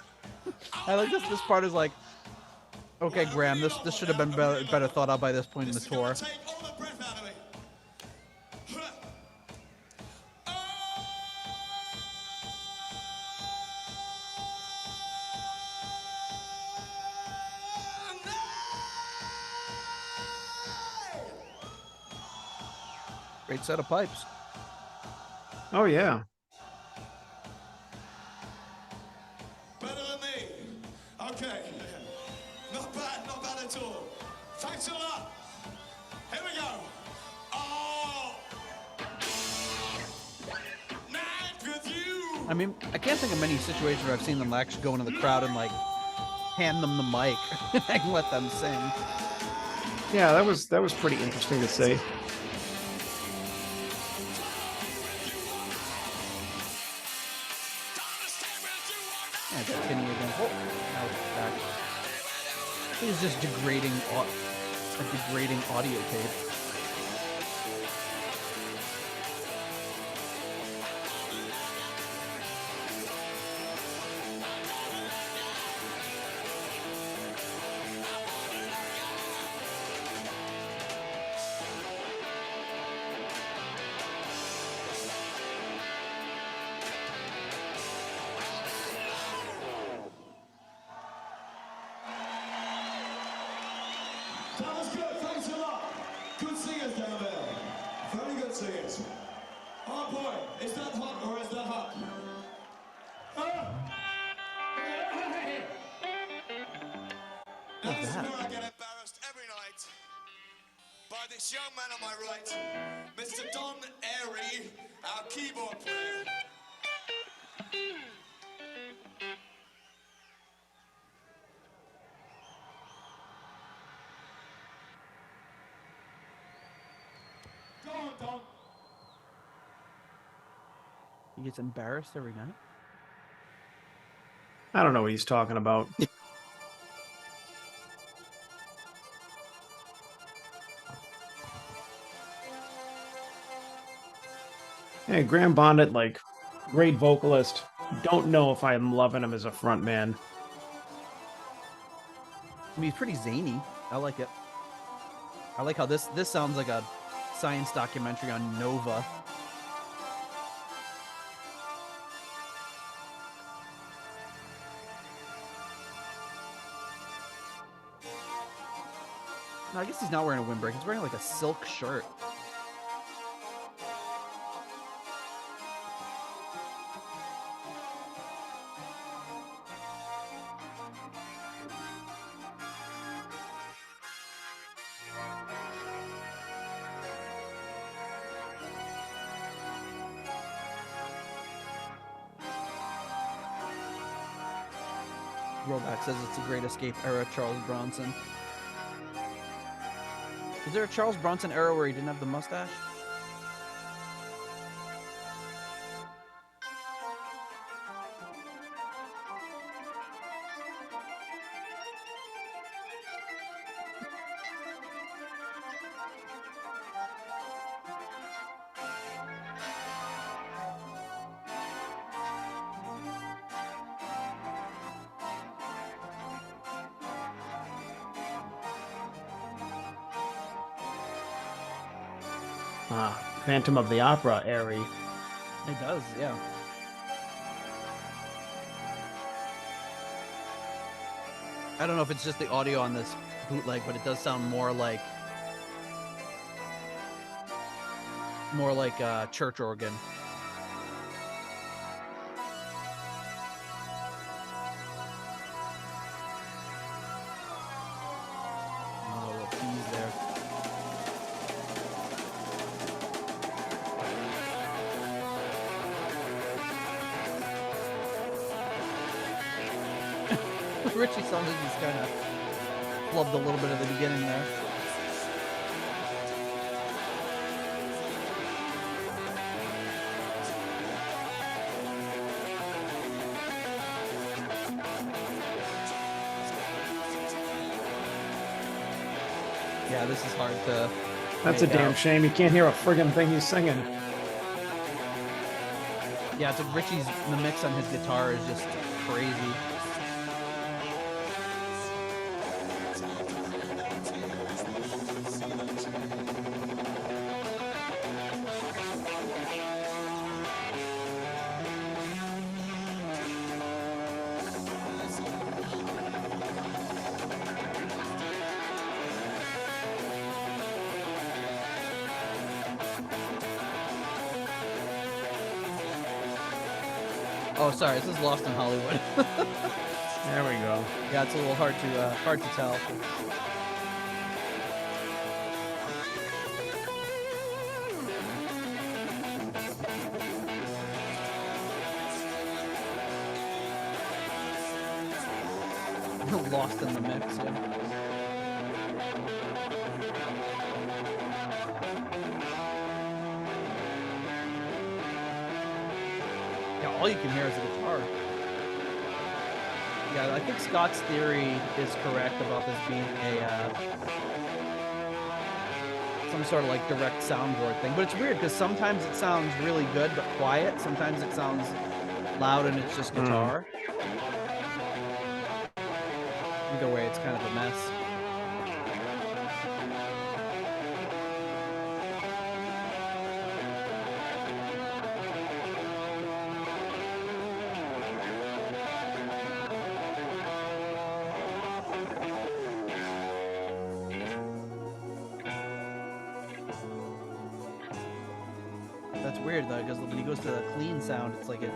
I like this. This part is like, okay, Graham, this should have been better thought out by this point in the This is gonna tour. take all the breath out of me. Great set of pipes. Oh yeah. Better than me. Okay. Not bad at all. Thanks a lot. Here we go. Oh. Night with you. I mean, I can't think of many situations where I've seen them actually go into the crowd and like hand them the mic and let them sing. Yeah, that was pretty interesting to see. Yeah, got Kenny again. Oh, now it's back. He's just degrading a degrading audio tape. That was good. Thanks a lot. Good singers down there. Very good singers. Oh boy, is that hot or is that hot? Now this is where I get embarrassed every night by this young man on my right, Mr. Don Airey, our keyboard player. Go on, Don. He gets embarrassed every night. I don't know what he's talking about. Hey, Graham Bonnet, like, great vocalist. Don't know if I'm loving him as a front man. I mean, he's pretty zany. I like it. I like how this sounds like a science documentary on Nova. No, I guess he's not wearing a windbreak. He's wearing like a silk shirt. Roback says it's a great escape era, Charles Bronson. Is there a Charles Bronson era where he didn't have the mustache? Phantom of the Opera, Airey. It does, yeah. I don't know if it's just the audio on this bootleg, but it does sound more like more like a church organ. A little keys there. Ritchie sounds like he's kind of flubbed a little bit at the beginning there. Yeah, this is hard to. That's a make damn out. shame. You can't hear a friggin' thing he's singing. Yeah, it's like Ritchie's the mix on his guitar is just crazy. Oh, sorry, this is Lost in Hollywood. There we go. Yeah, it's a little hard to tell. Lost in the mix, yeah. Yeah, all you can hear is the guitar. Yeah, I think Scott's theory is correct about this being a some sort of like direct soundboard thing. But it's weird because sometimes it sounds really good but quiet. Sometimes it sounds loud and it's just guitar. Either way, it's kind of a mess. That's weird though, because when he goes to the clean sound, it's like it.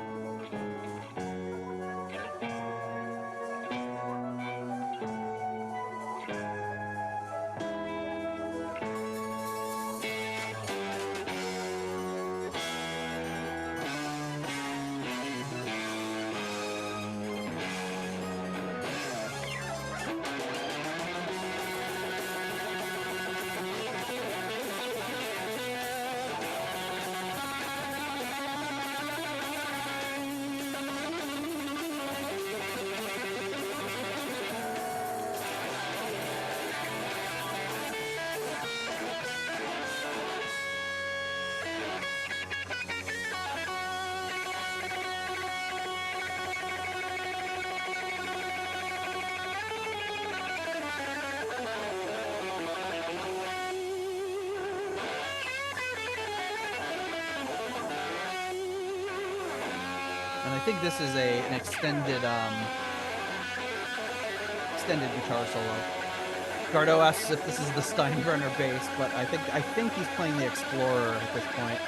And I think this is an extended guitar solo. Gardo asks if this is the Steinbrenner bass, but I think he's playing the Explorer at this point.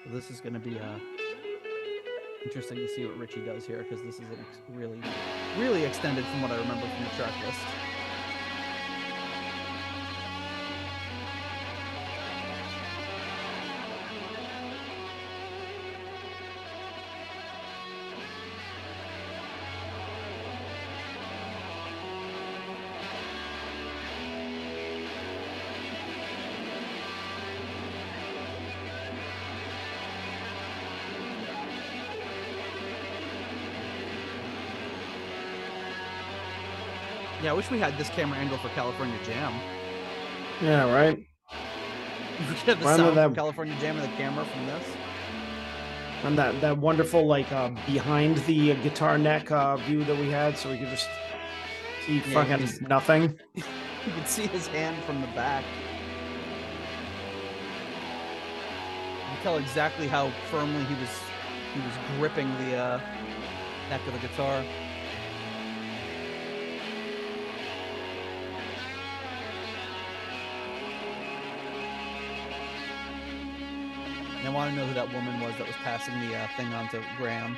This is going to be interesting to see what Ritchie does here, because this is really, really extended from what I remember from the track list. Yeah, I wish we had this camera angle for California Jam. Yeah, right. You could have the Remember sound from that- California Jam and the camera from this. And that wonderful like behind the guitar neck view that we had, so we could just see Yeah, fucking you can- nothing. You could see his hand from the back. You can tell exactly how firmly he was gripping the neck of the guitar. And I want to know who that woman was that was passing the thing on to Graham.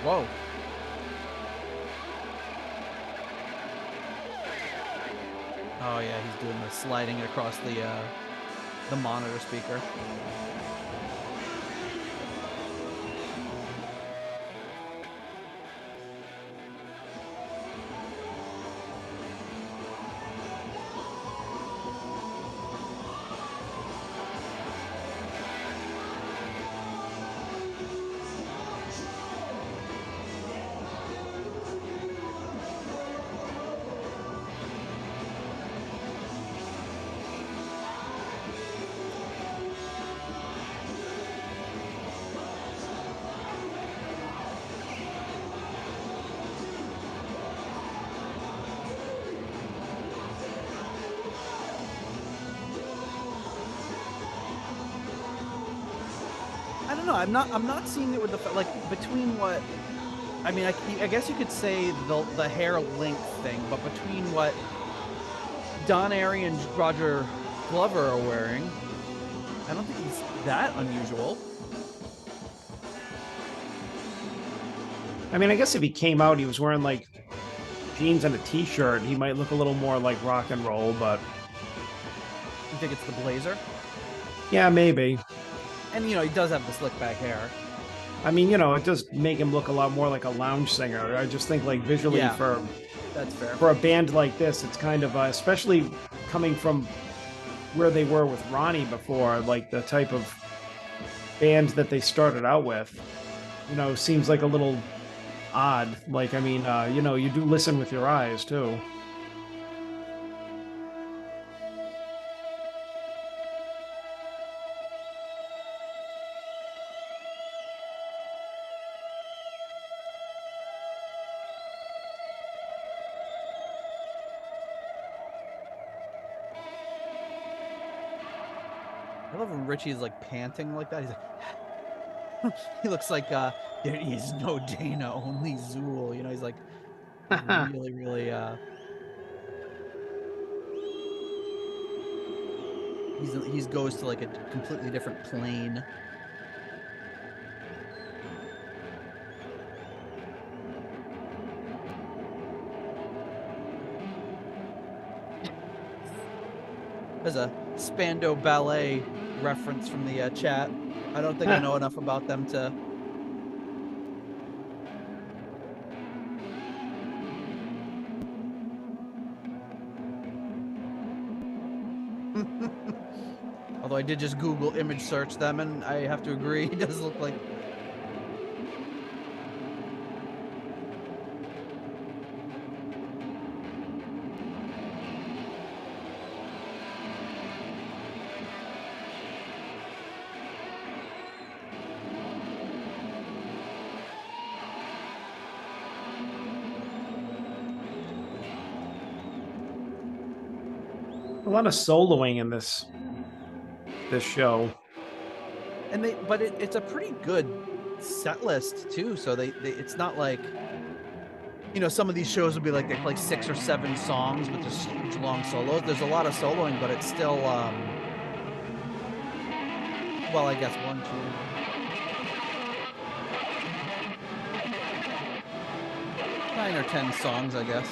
Whoa. Oh yeah, he's doing the sliding it across the monitor speaker. I don't know. I'm not seeing it with the like between what. I mean, I guess you could say the hair length thing, but between what Don Airey and Roger Glover are wearing, I don't think he's that unusual. I mean, I guess if he came out, he was wearing like jeans and a t-shirt, he might look a little more like rock and roll, but You think it's the blazer? yeah, maybe. And you know, he does have the slick back hair. I mean, you know, it does make him look a lot more like a lounge singer. I just think like visually Yeah. for That's fair. a band like this, it's kind of especially coming from where they were with Ronnie before, like the type of band that they started out with, you know, seems like a little odd. Like, I mean, you know, you do listen with your eyes too. I love when Richie is like panting like that. He's like, he looks like there is no Dana, only Zool. You know, he's like really, really. He's goes to like a completely different plane. There's a Spandau Ballet reference from the chat. I don't think I know enough about them to. Although I did just Google image search them, and I have to agree, it does look like. A lot of soloing in this show. And but it's a pretty good set list too. So they it's not like, you know, some of these shows will be like they play 6 or 7 songs with just huge long solos. There's a lot of soloing, but it's still well, I guess 1, 2. 9 or 10 songs, I guess.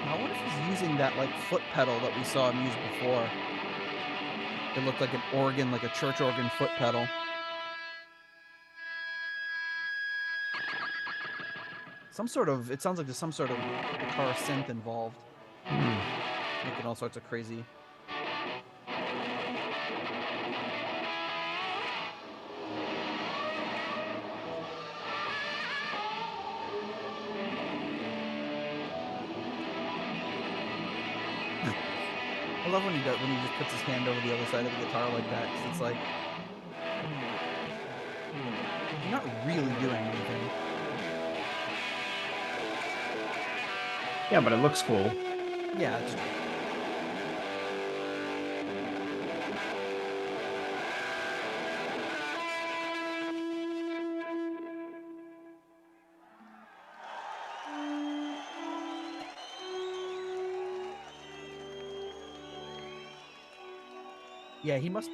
I wonder if he's using that like foot pedal that we saw him use before. It looked like an organ, like a church organ foot pedal. Some sort of, it sounds like there's some sort of guitar synth involved. Making all sorts of crazy. I love when he does, when he just puts his hand over the other side of the guitar like that, 'cause it's like you're not really doing anything. Yeah, but it looks cool. Yeah, it's, yeah, he must.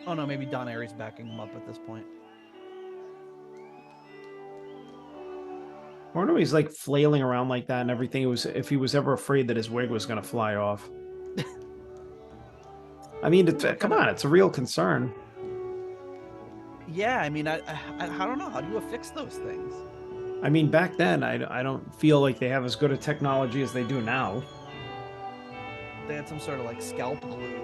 Oh no, maybe Don Airey's backing him up at this point. I wonder if he's like flailing around like that and everything. It was if he was ever afraid that his wig was going to fly off. I mean, come on, it's a real concern. Yeah, I mean, I don't know. How do you affix those things? I mean, back then, I don't feel like they have as good a technology as they do now. They had some sort of like scalp glue,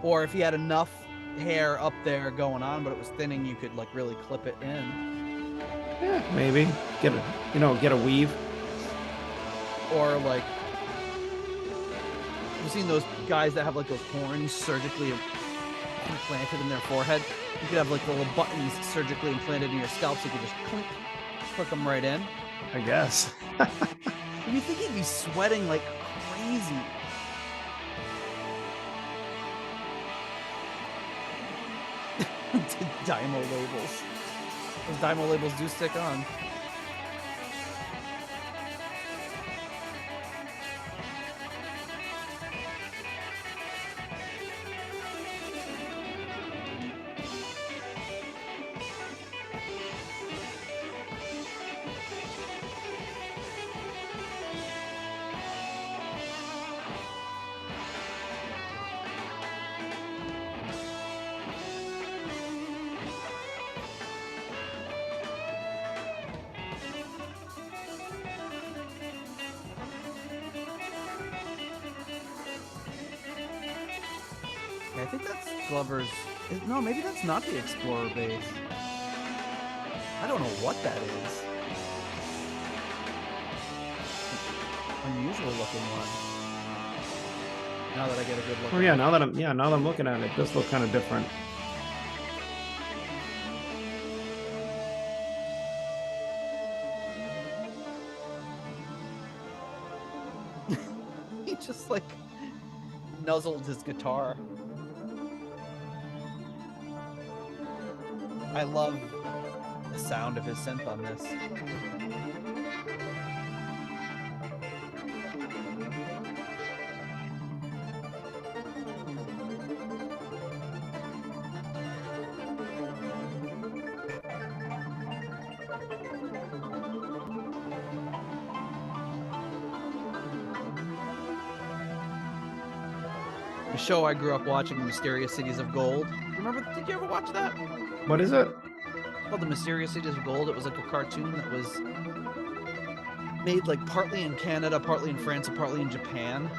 or if you had enough hair up there going on, but it was thinning, you could like really clip it in. Yeah, maybe get a weave. Or like, you've seen those guys that have like those horns surgically implanted in their forehead? You could have like the little buttons surgically implanted in your scalp, so you could just click them right in. I guess. And you think he'd be sweating like crazy. Dymo labels. Those Dymo labels do stick on. I think that's Glover's. No, maybe that's not the Explorer bass. I don't know what that is. Unusual looking one. Now that I get a good look. Oh yeah, now that I'm looking at it, it does look kind of different. He just like nuzzled his guitar. I love the sound of his synth on this. The show I grew up watching, Mysterious Cities of Gold. Remember? Did you ever watch that? What is it? Called The Mysterious Cities of Gold. It was like a cartoon that was made like partly in Canada, partly in France, and partly in Japan.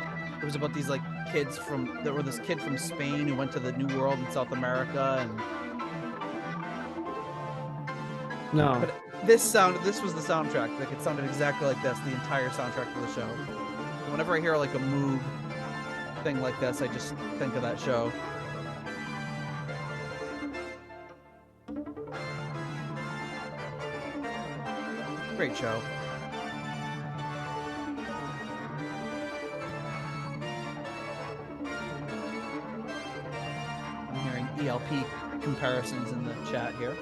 It was about these like kids there were this kid from Spain who went to the New World in South America, and No. but this was the soundtrack. Like it sounded exactly like this, the entire soundtrack for the show. So whenever I hear like a Moog thing like this, I just think of that show. Great show. ELP comparisons in the chat here.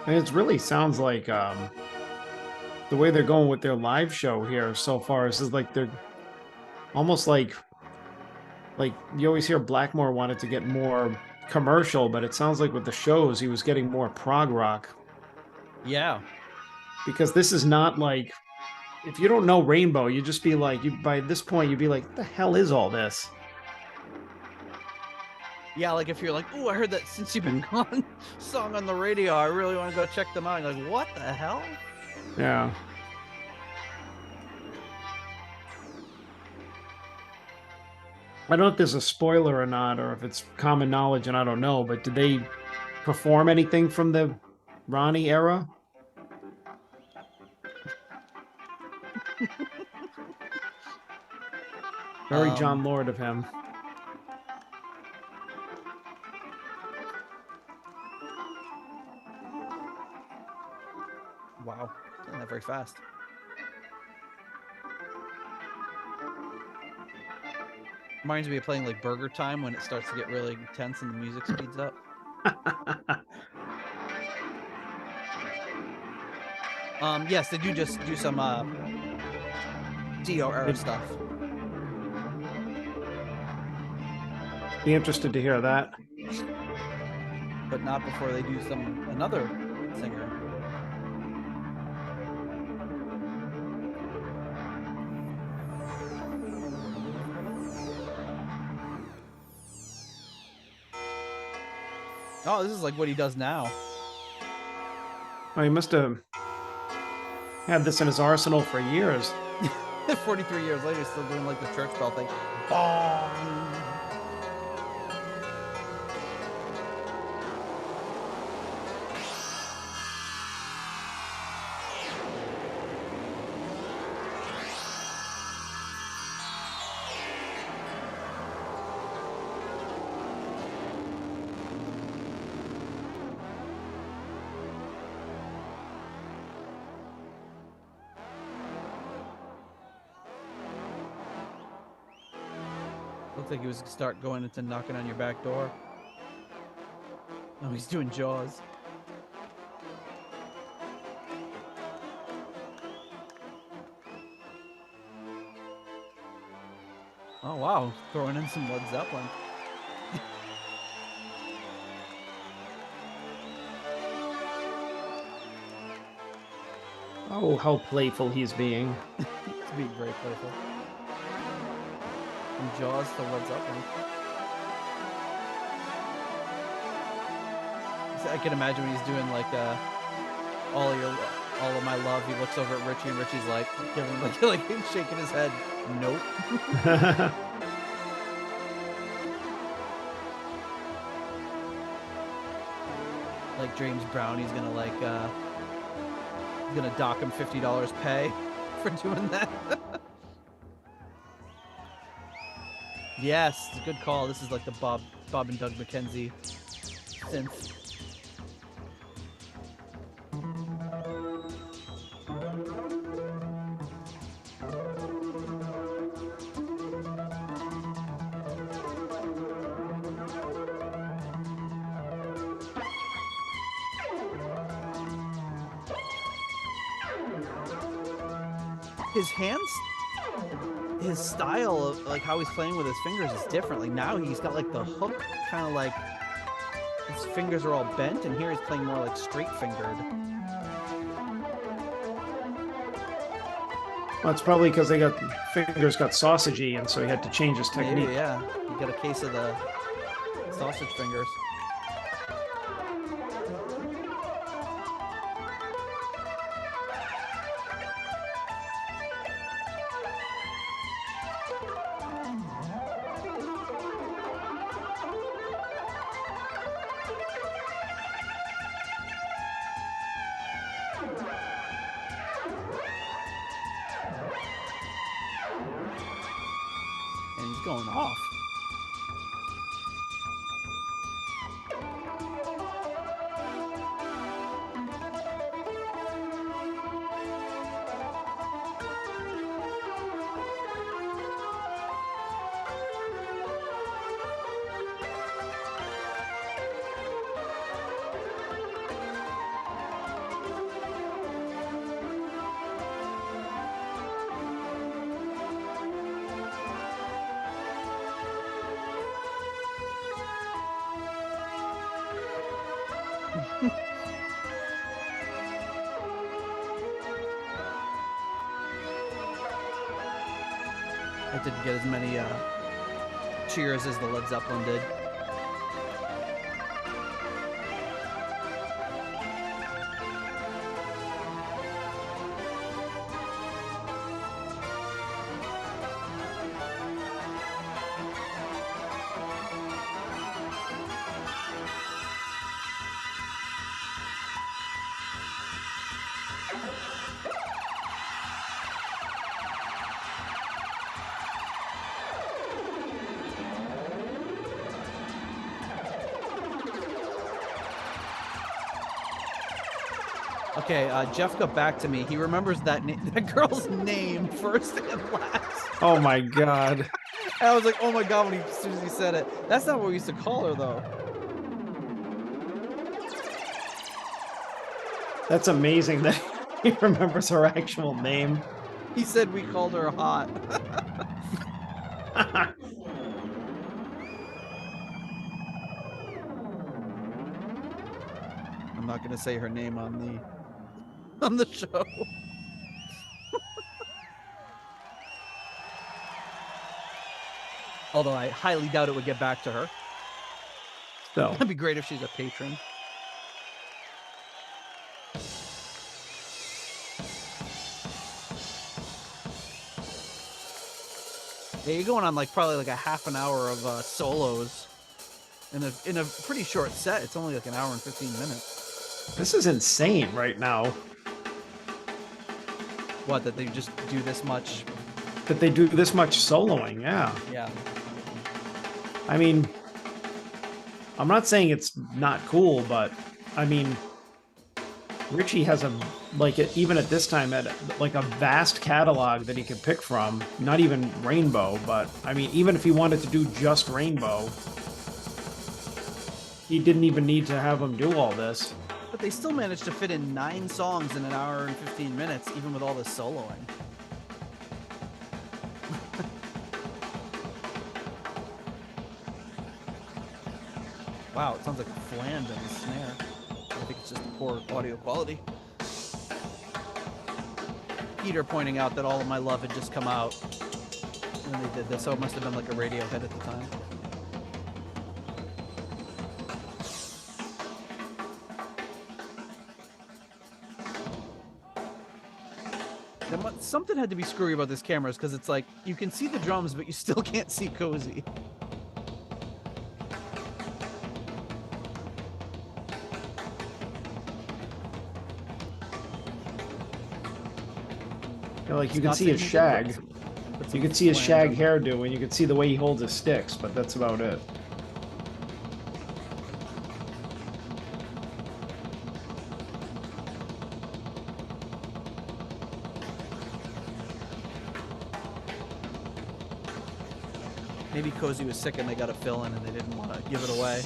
And it really sounds like the way they're going with their live show here so far is like they're almost like you always hear Blackmore wanted to get more commercial, but it sounds like with the shows he was getting more prog rock. Yeah. Because this is not like, if you don't know Rainbow, you just be like, by this point you'd be like, the hell is all this? Yeah, like if you're like, oh, I heard that Since You've Been Gone song on the radio, I really want to go check them out. You're like, what the hell? Yeah. I don't know if there's a spoiler or not, or if it's common knowledge and I don't know, but did they perform anything from the Ronnie era? Very John Lord of him. Wow, not very fast. Reminds me of playing like Burger Time when it starts to get really intense and the music speeds up. Yes, they do just do some Dio era stuff. Be interested to hear that. But not before they do another singer. Oh, this is like what he does now. Oh, he must have had this in his arsenal for years. 43 years later, he's still doing like the church bell thing. Bong! Looks like he was start going into knocking on your back door. Oh, he's doing Jaws. Oh wow, throwing in some Led Zeppelin. Oh, how playful he's being. He's being very playful. From Jaws to Led Zeppelin. I can imagine when he's doing like all of my love. He looks over at Ritchie and Ritchie's like giving like shaking his head. Nope. Like James Brown, he's gonna like he's gonna dock him $50 pay for doing that. Yes, it's a good call. This is like the Bob and Doug McKenzie synth. His hands, his style of like how he's playing with his fingers is different. Like now he's got like the hook, kind of like his fingers are all bent, and here he's playing more like straight fingered. Well, it's probably because fingers got sausagey, and so he had to change his technique. Maybe, yeah. You got a case of the sausage fingers. And he's going off. It didn't get as many cheers as the Led Zeppelin did. Okay, Jeff got back to me. He remembers that that girl's name first and last. Oh my god. And I was like, oh my god, as soon as he said it. That's not what we used to call her, though. That's amazing that he remembers her actual name. He said we called her hot. I'm not going to say her name on the show. Although I highly doubt it would get back to her. So That'd be great if she's a patron. Yeah, you're going on probably a half an hour of solos in a pretty short set. It's only an hour and 15 minutes. this is insane right now. What, that they just do this much? That they do this much soloing, yeah. Yeah. I mean, I'm not saying it's not cool, but I mean, Ritchie has even at this time, had a vast catalog that he could pick from. Not even Rainbow, but I mean, even if he wanted to do just Rainbow, he didn't even need to have him do all this. But they still managed to fit in 9 songs in an hour and 15 minutes, even with all this soloing. Wow, it sounds like a flange on the snare. I think it's just poor audio quality. Peter pointing out that All of My Love had just come out when they did this, so it must have been a radio hit at the time. Something had to be screwy about this camera, because it's you can see the drums, but you still can't see Cozy. You can see his shag. You can see his shag hairdo, and you can see the way he holds his sticks, but that's about it. Maybe Cozy was sick and they got a fill in and they didn't want to give it away.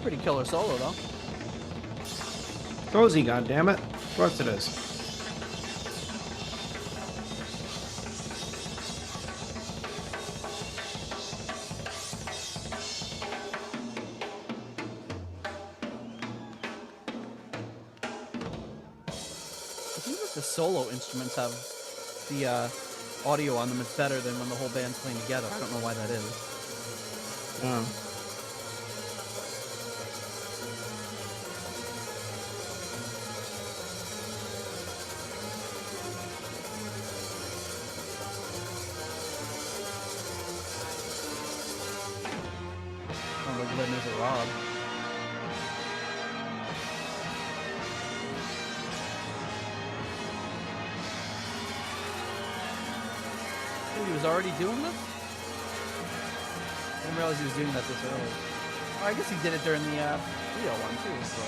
Pretty killer solo, though. Cozy, goddammit. Of course it is. It seems like the solo instruments have the audio on them is better than when the whole band's playing together. I don't know why that is. Yeah. Lynn is a Rob. was already doing this? I didn't realize he was doing that this early. Oh, I guess he did it during the Rio one too. So.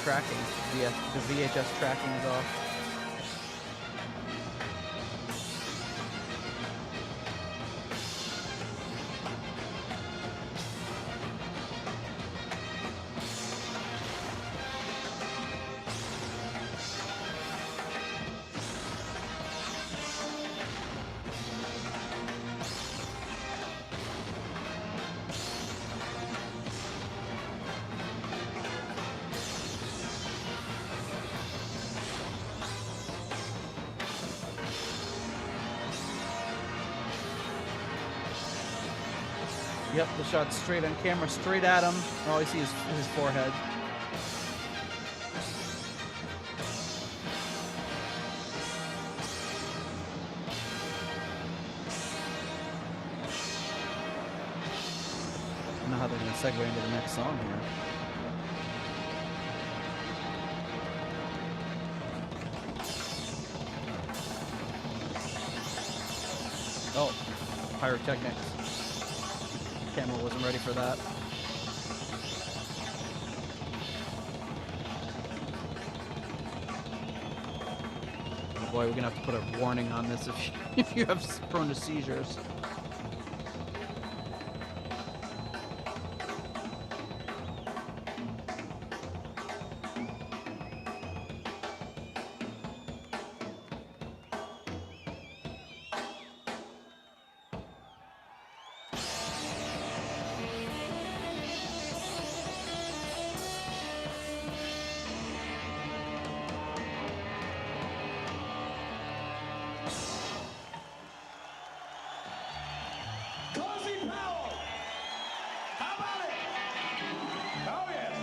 Tracking. The VHS tracking is off. Yep, the shot's straight on camera, straight at him. All I see is his forehead. I don't know how they're going to segue into the next song here. Oh, pyrotechnics. Camera wasn't ready for that. Oh boy, we're gonna have to put a warning on this if you have prone to seizures. Closing power. How about it? Oh, yes.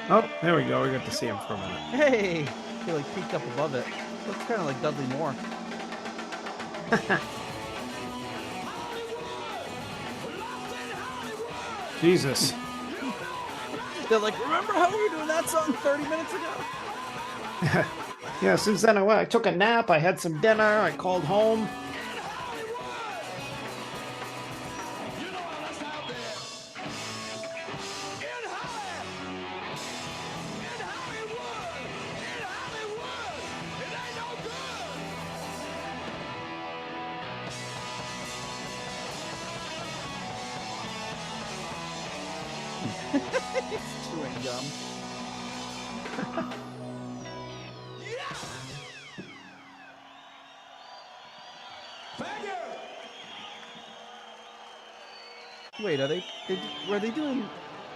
Oh, there we go. We got to see him for a minute. Hey! He like peeked up above it. Looks kind of like Dudley Moore. Jesus. They're like, remember how we were doing that song 30 minutes ago? Yeah, since then I took a nap, I had some dinner, I called home. You know how that's out there. In Hollywood. It ain't no good. He's chewing gum. Yeah. Thank you. Wait, were they doing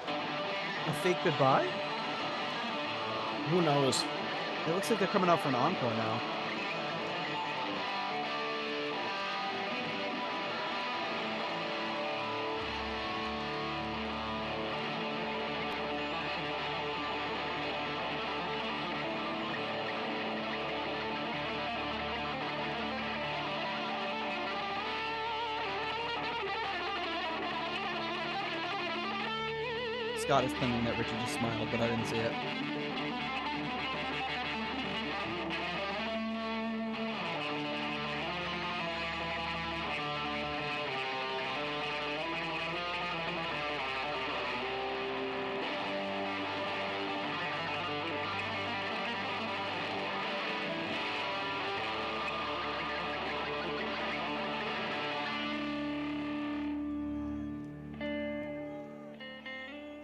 a fake goodbye? Who knows? It looks like they're coming out for an encore now. Scott is thinking that Richie just smiled, but I didn't see it.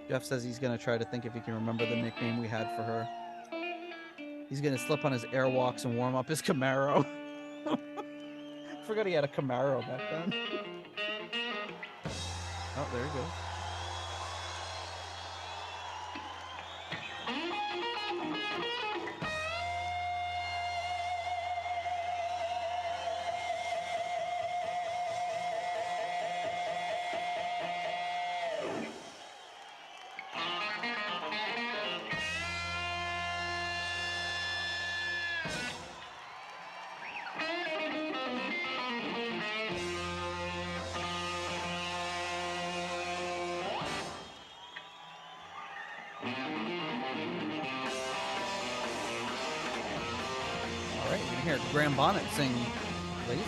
Jeff says he's going to try to think if he can remember the nickname we had for her. He's going to slip on his airwalks and warm up his Camaro. Forgot he had a Camaro back then. Oh, there he goes. can hear Graham Bonnet sing Lazy.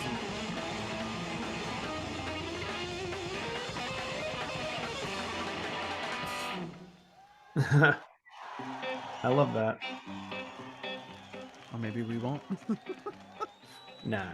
I love that. Or maybe we won't. Nah.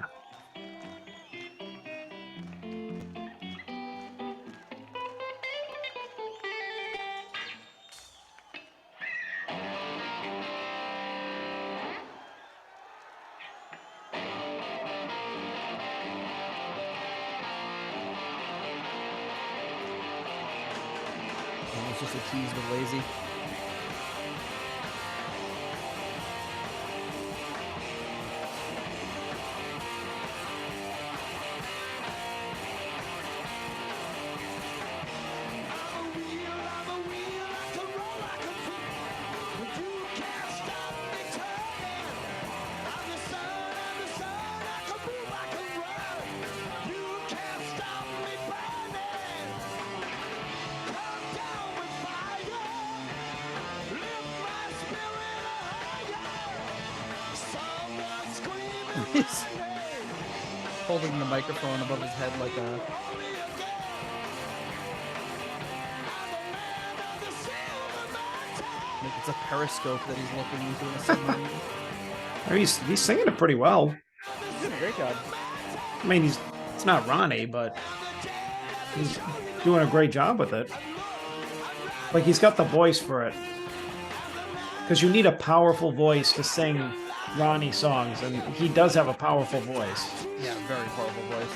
It's just a tease with Lazy. He's holding the microphone above his head like a... like it's a periscope that he's looking into in a submarine. He's singing it pretty well. He's doing a great job. I mean, it's not Ronnie, but he's doing a great job with it. Like, he's got the voice for it. Because you need a powerful voice to sing Ronnie songs, and he does have a powerful voice. Yeah, very powerful voice.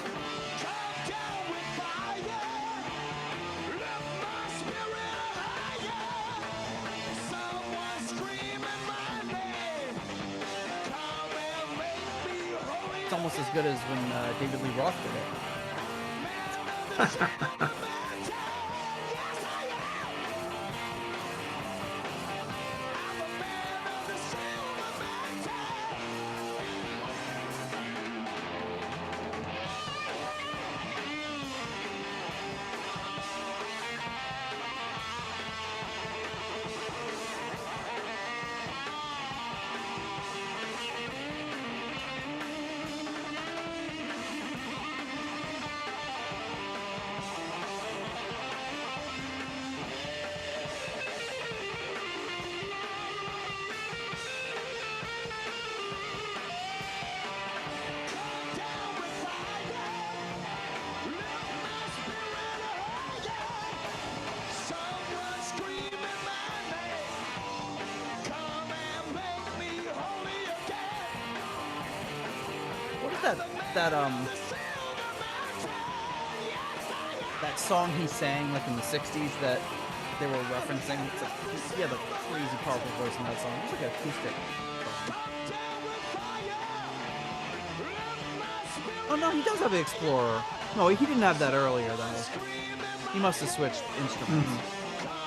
It's almost as good as when David Lee Roth did it. That song he sang like in the 60s that they were referencing. It's like, he had a crazy powerful voice in that song. It's like an acoustic song. Oh no, he does have the Explorer. No, he didn't have that earlier though. He must have switched instruments.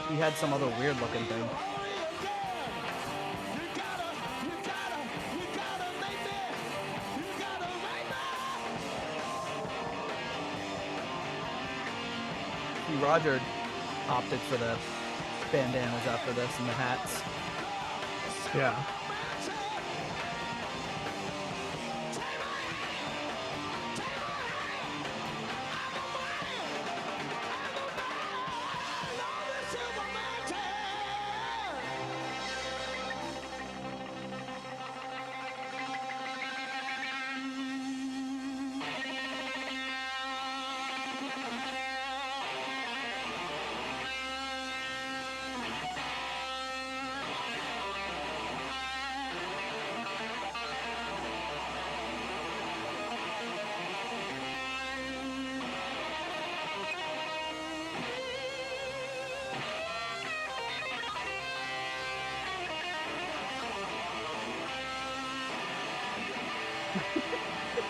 He had some other weird looking thing. Roger opted for the bandanas after this and the hats. Yeah.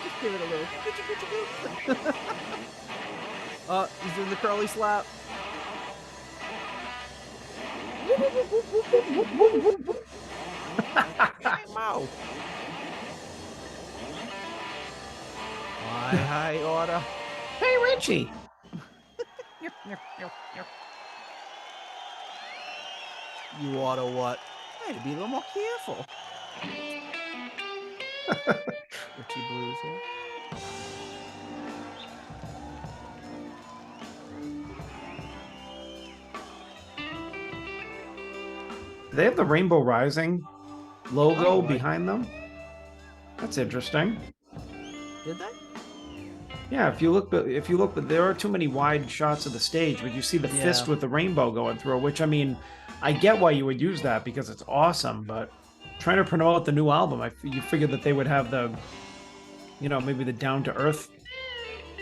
Just give it a little. He's doing the curly slap. Wow. Hi, order. Hey, Richie. You oughta what? I had to be a little more careful. Ritchie blues, yeah. Do they have the Rainbow Rising logo Oh, behind them? That's interesting. Did they? Yeah, if you look, but there are too many wide shots of the stage, but you see the fist Yeah. with the rainbow going through, which I mean, I get why you would use that because it's awesome, but trying to promote the new album, you figured that they would have the, maybe the down to earth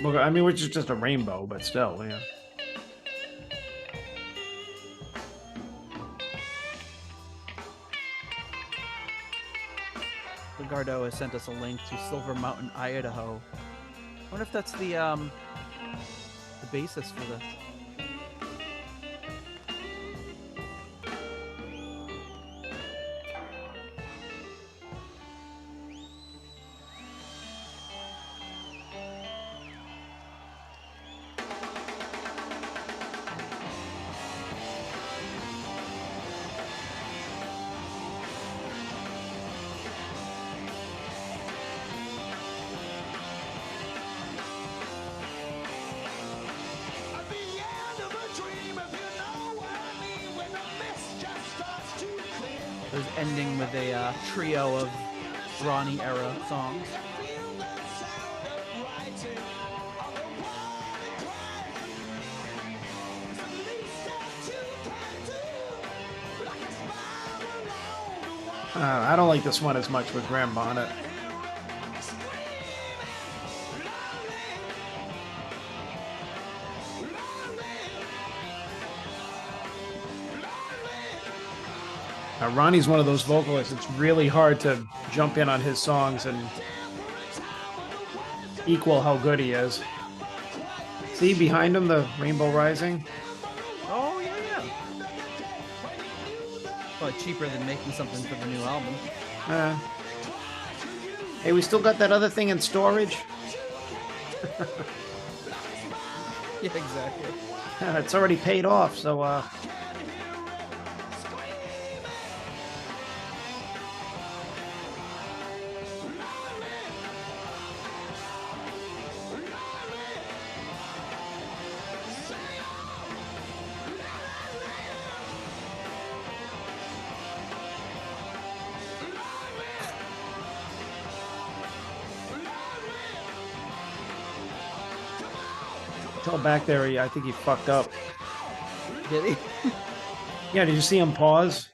look. I mean, which is just a rainbow, but still, yeah. Gardo has sent us a link to Silver Mountain, Idaho. I wonder if that's the basis for this. At the end of a dream, if you know what I mean, when the mist just starts to clear. It was ending with a trio of Ronnie era songs. Feel the sound of writing on the wall and crying. It's the least that you can do. Like a smile along the wall. I don't like this one as much with Graham Bonnet. Ronnie's one of those vocalists. It's really hard to jump in on his songs and equal how good he is. See behind him the Rainbow Rising? Oh yeah. Well, cheaper than making something for the new album. Hey, we still got that other thing in storage? Yeah, exactly. It's already paid off, so tell back there, I think he fucked up. Did he? Yeah, did you see him pause?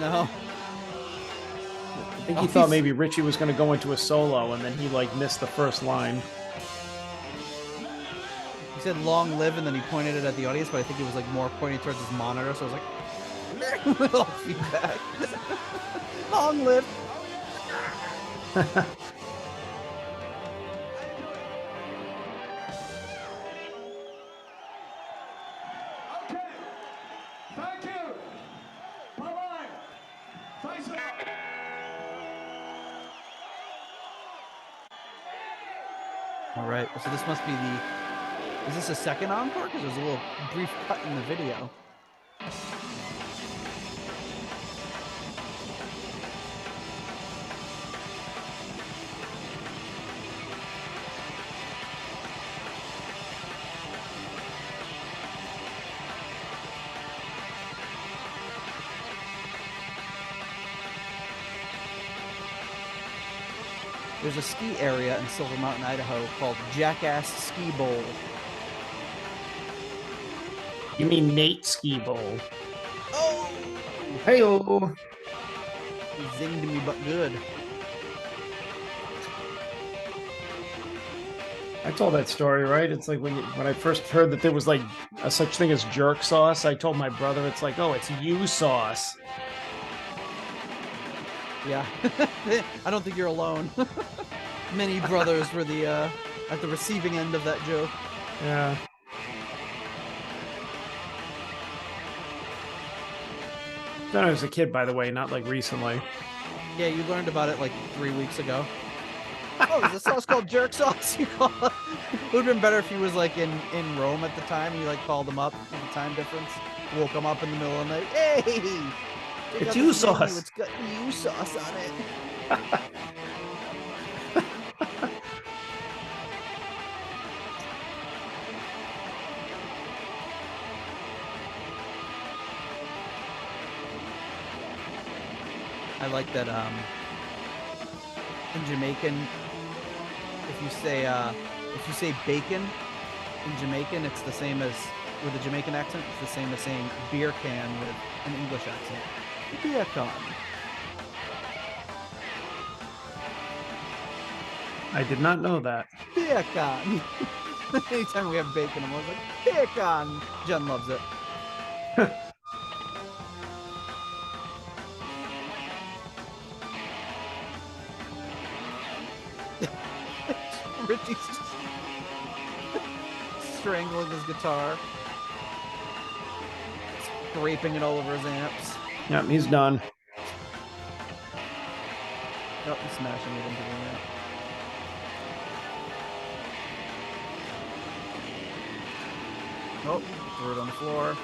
No. I think he thought maybe Ritchie was going to go into a solo, and then he missed the first line. He said "long live" and then he pointed it at the audience, but I think it was more pointing towards his monitor. So I was like, little feedback. Long live. Okay. Thank you. Bye-bye. Thanks a lot. All right. So this must be the. Is this a second encore? Because there's a little brief cut in the video. There's a ski area in Silver Mountain, Idaho called Jackass Ski Bowl. You mean Nate Ski Bowl? Oh! Hey-oh! He zinged me but good. I told that story, right? It's like when I first heard that there was a such thing as jerk sauce, I told my brother, it's oh, it's you sauce. Yeah. I don't think you're alone. Many brothers were at the receiving end of that joke. Yeah. When I was a kid, by the way, not recently. Yeah, you learned about it 3 weeks ago. Oh, there's a sauce called jerk sauce. You call it. It would have been better if he was in Rome at the time. You called him up with the time difference. Woke him up in the middle of the night. Hey! It's you sauce. It's got you sauce on it. I like that in Jamaican, if you say bacon in Jamaican, it's the same as with a Jamaican accent. It's the same as saying beer can with an English accent. Beer can. I did not know that. Beer can. Anytime we have bacon, I'm always like beer can. Jen loves it. Richie's just strangling his guitar, scraping it all over his amps. Yep, he's done. Oh, he's smashing it into the amp. Oh, threw it on the floor.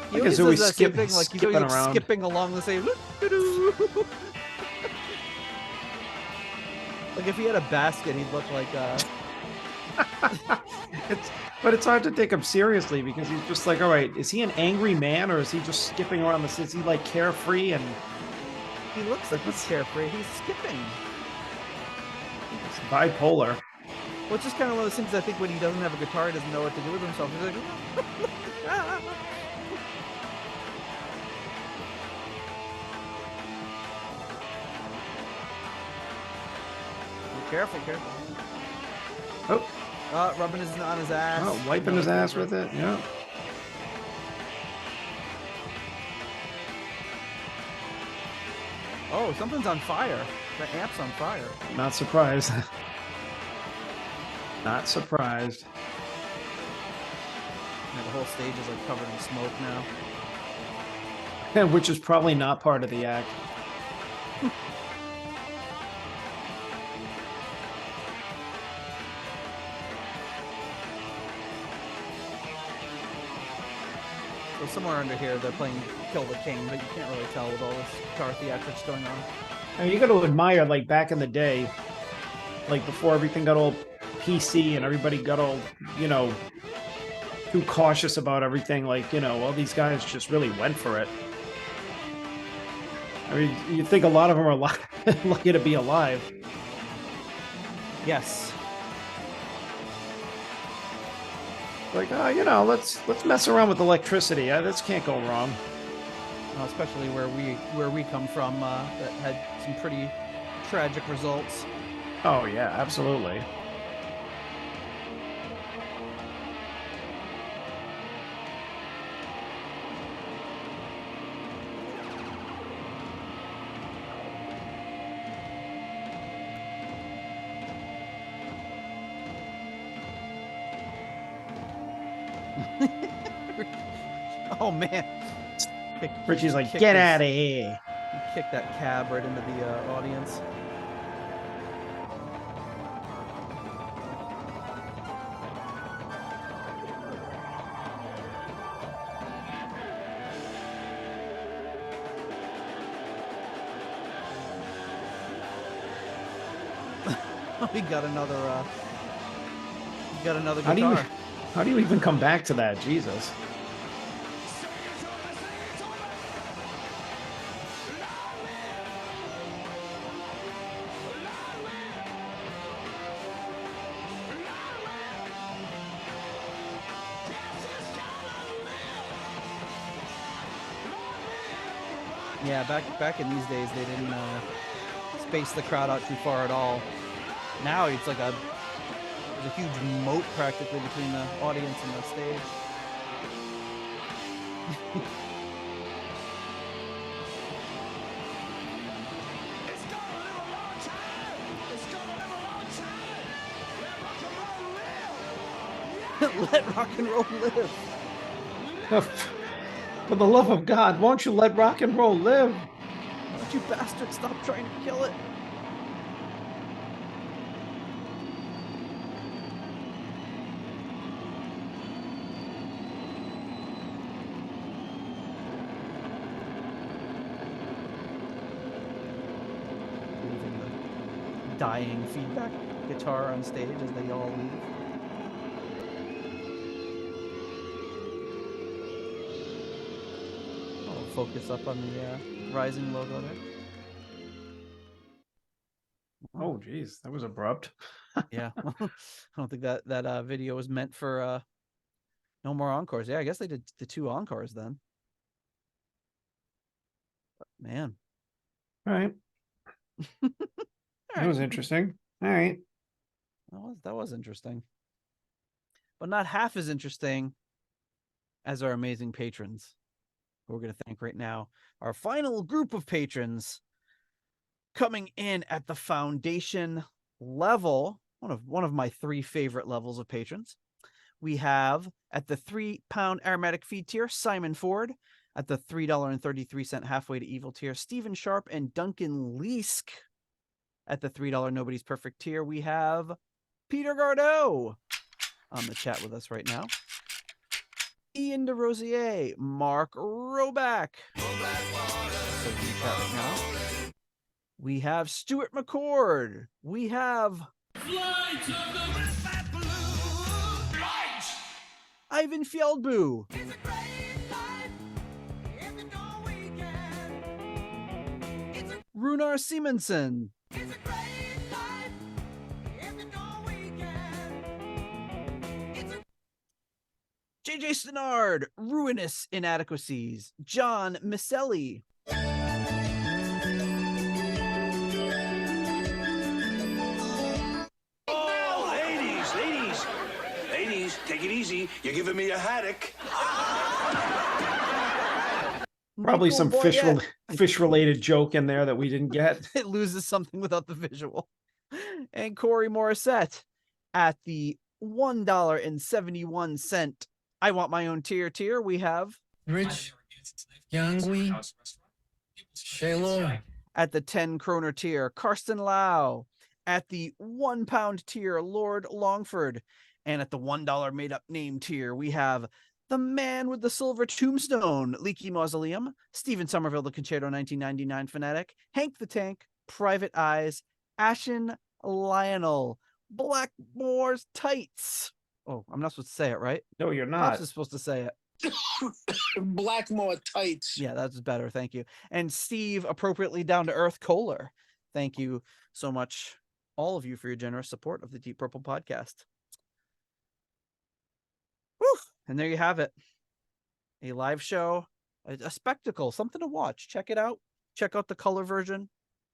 He Like always he's always does that same skipping thing, like he's skipping always like around. skipping along the same. Like if he had a basket, he'd look like But it's hard to take him seriously because he's just like, all right, is he an angry man or is he just skipping around the? Is he like carefree and he looks like he's carefree. He's skipping. bipolar? Well, it's just kind of one of those things. I think when he doesn't have a guitar, he doesn't know what to do with himself. He's like, careful, careful. Oh, Rubbing his on his ass. oh, wiping his ass with it. Yeah. Oh, something's on fire. The amp's on fire. Not surprised. Not surprised. Yeah, the whole stage is like covered in smoke now. Which is probably not part of the act. So somewhere under here, they're playing Kill the King, but you can't really tell with all this guitar theatrics going on. I mean, you got to admire, like back in the day, like before everything got all PC and everybody got all, you know, too cautious about everything. Like, you know, all these guys just really went for it. I mean, you think a lot of them are lucky to be alive. Yes. Like, you know, let's mess around with electricity. This can't go wrong. Especially where we come from, that had some pretty tragic results. Oh yeah, absolutely. Oh man. Richie's like, Kick get his- out of here. He kicked that cab right into the audience. He got another How guitar. do you even come back to that? Jesus. Yeah, back in these days, they didn't space the crowd out too far at all. Now it's like there's a huge moat practically between the audience and the stage. Let rock and roll live. For the love of God, won't you let rock and roll live? Don't you bastards stop trying to kill it. Leaving the dying feedback guitar on stage as they all leave. focus up on the Rising logo there. Oh, geez, that was abrupt. Yeah. I don't think that video was meant for no more encores. Yeah, I guess they did the 2 encores then. But, man. All right. All That was right. interesting. All right. That was interesting. But not half as interesting as our amazing patrons, who we're going to thank right now. Our final group of patrons coming in at the foundation level, one of my 3 favorite levels of patrons. We have at the £3 aromatic feed tier, Simon Ford. At the $3.33 halfway to evil tier, Stephen Sharp and Duncan Leask. At the $3 Nobody's Perfect tier, we have Peter Gardeau on the chat with us right now. Ian DeRosier, Mark Roback. Right now. We have Stuart McCord. We have Ivan Fjeldbu. Runar Simonsen. JJ Stenard, Ruinous Inadequacies, John Miselli. Ladies, take it easy. You're giving me a headache. Probably Michael some Boyette. fish related joke in there that we didn't get. It loses something without the visual. And Corey Morissette at the $1.71 I Want My Own tier. We have Rich, Yangui, Shaylo. At the 10 kroner tier, Karsten Lau. At the £1 tier, Lord Longford. And at the $1 made up name tier, we have the man with the silver tombstone, Leaky Mausoleum, Stephen Somerville, the Concerto 1999 fanatic, Hank the Tank, Private Eyes, Ashen Lionel, Blackmore's Tights. Oh, I'm not supposed to say it, right? No, you're Pops not. is supposed to say it. Blackmore tights. Yeah, that's better. Thank you. And Steve, appropriately down to earth, Kohler. Thank you so much, all of you, for your generous support of the Deep Purple podcast. Woo! And there you have it. A live show, a spectacle, something to watch. Check it out. Check out the color version.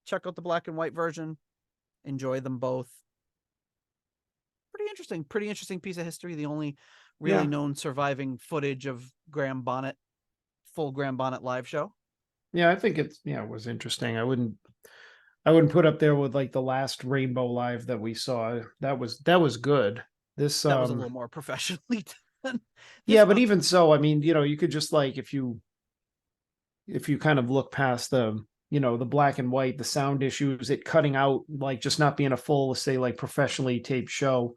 Check out the black and white version. Enjoy them both. Pretty interesting piece of history. The only really known surviving footage of Graham Bonnet, full Graham Bonnet live show. Yeah, I think it was interesting. I wouldn't put up there with like the last Rainbow Live that we saw. That was good. This that was a little more professionally done. Yeah, but even so, I mean, you could just like if you kind of look past the the black and white, the sound issues, it cutting out, like just not being a full, say, like professionally taped show.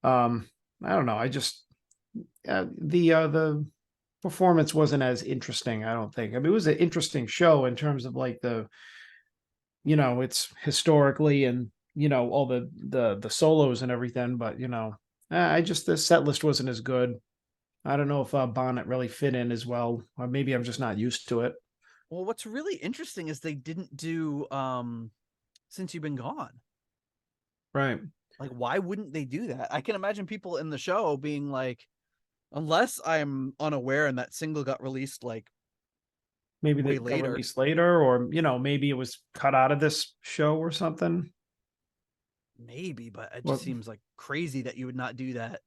I don't know. I just the performance wasn't as interesting, I don't think. I mean, it was an interesting show in terms of like the it's historically and all the solos and everything, but I just, the set list wasn't as good. I don't know if Bonnet really fit in as well, or maybe I'm just not used to it. Well, what's really interesting is they didn't do Since You've Been Gone. Right. Like, why wouldn't they do that? I can imagine people in the show being like, unless I'm unaware and that single got released like Maybe way they got later. released later, or maybe it was cut out of this show or something. Maybe, but it just seems like crazy that you would not do that.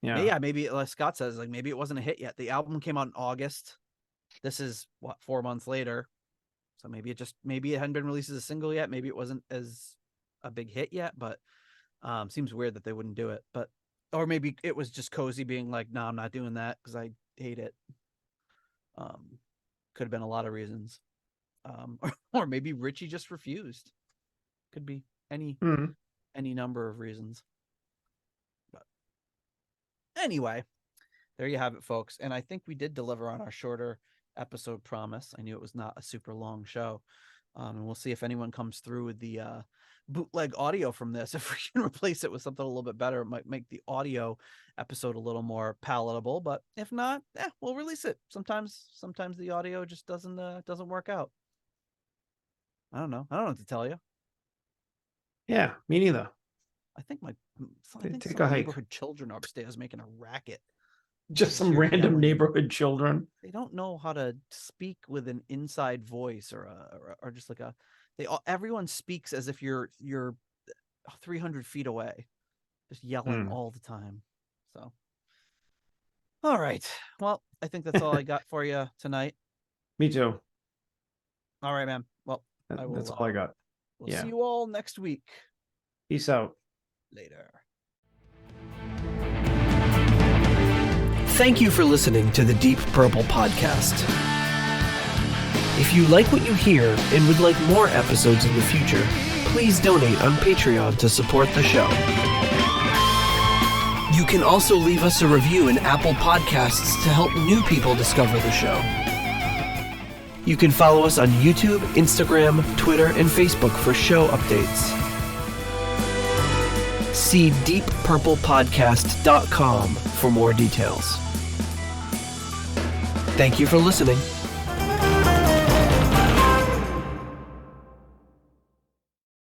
Yeah. Maybe, like Scott says, like maybe it wasn't a hit yet. The album came out in August. This is 4 months later. So maybe it hadn't been released as a single yet. Maybe it wasn't as a big hit yet, but seems weird that they wouldn't do it. But, or maybe it was just Cozy being like, no, I'm not doing that because I hate it. Could have been a lot of reasons. Or maybe Ritchie just refused. Could be any number of reasons. But anyway, there you have it, folks. And I think we did deliver on our shorter episode promise. I knew it was not a super long show. And we'll see if anyone comes through with the bootleg audio from this. If we can replace it with something a little bit better, it might make the audio episode a little more palatable. But if not, we'll release it. Sometimes the audio just doesn't work out. I don't know what to tell you. Yeah, me neither. I think Take some a hike. neighborhood children are upstairs making a racket. Just some You're random yelling. neighborhood children. They don't know how to speak with an inside voice or just like everyone speaks as if you're 300 feet away, just yelling all the time. So, all right. Well, I think that's all I got for you tonight. Me too. All right, man. Well, That's all I got. We'll see you all next week. Peace out. Later. Thank you for listening to the Deep Purple Podcast. If you like what you hear and would like more episodes in the future, please donate on Patreon to support the show. You can also leave us a review in Apple Podcasts to help new people discover the show. You can follow us on YouTube, Instagram, Twitter, and Facebook for show updates. See deeppurplepodcast.com for more details. Thank you for listening.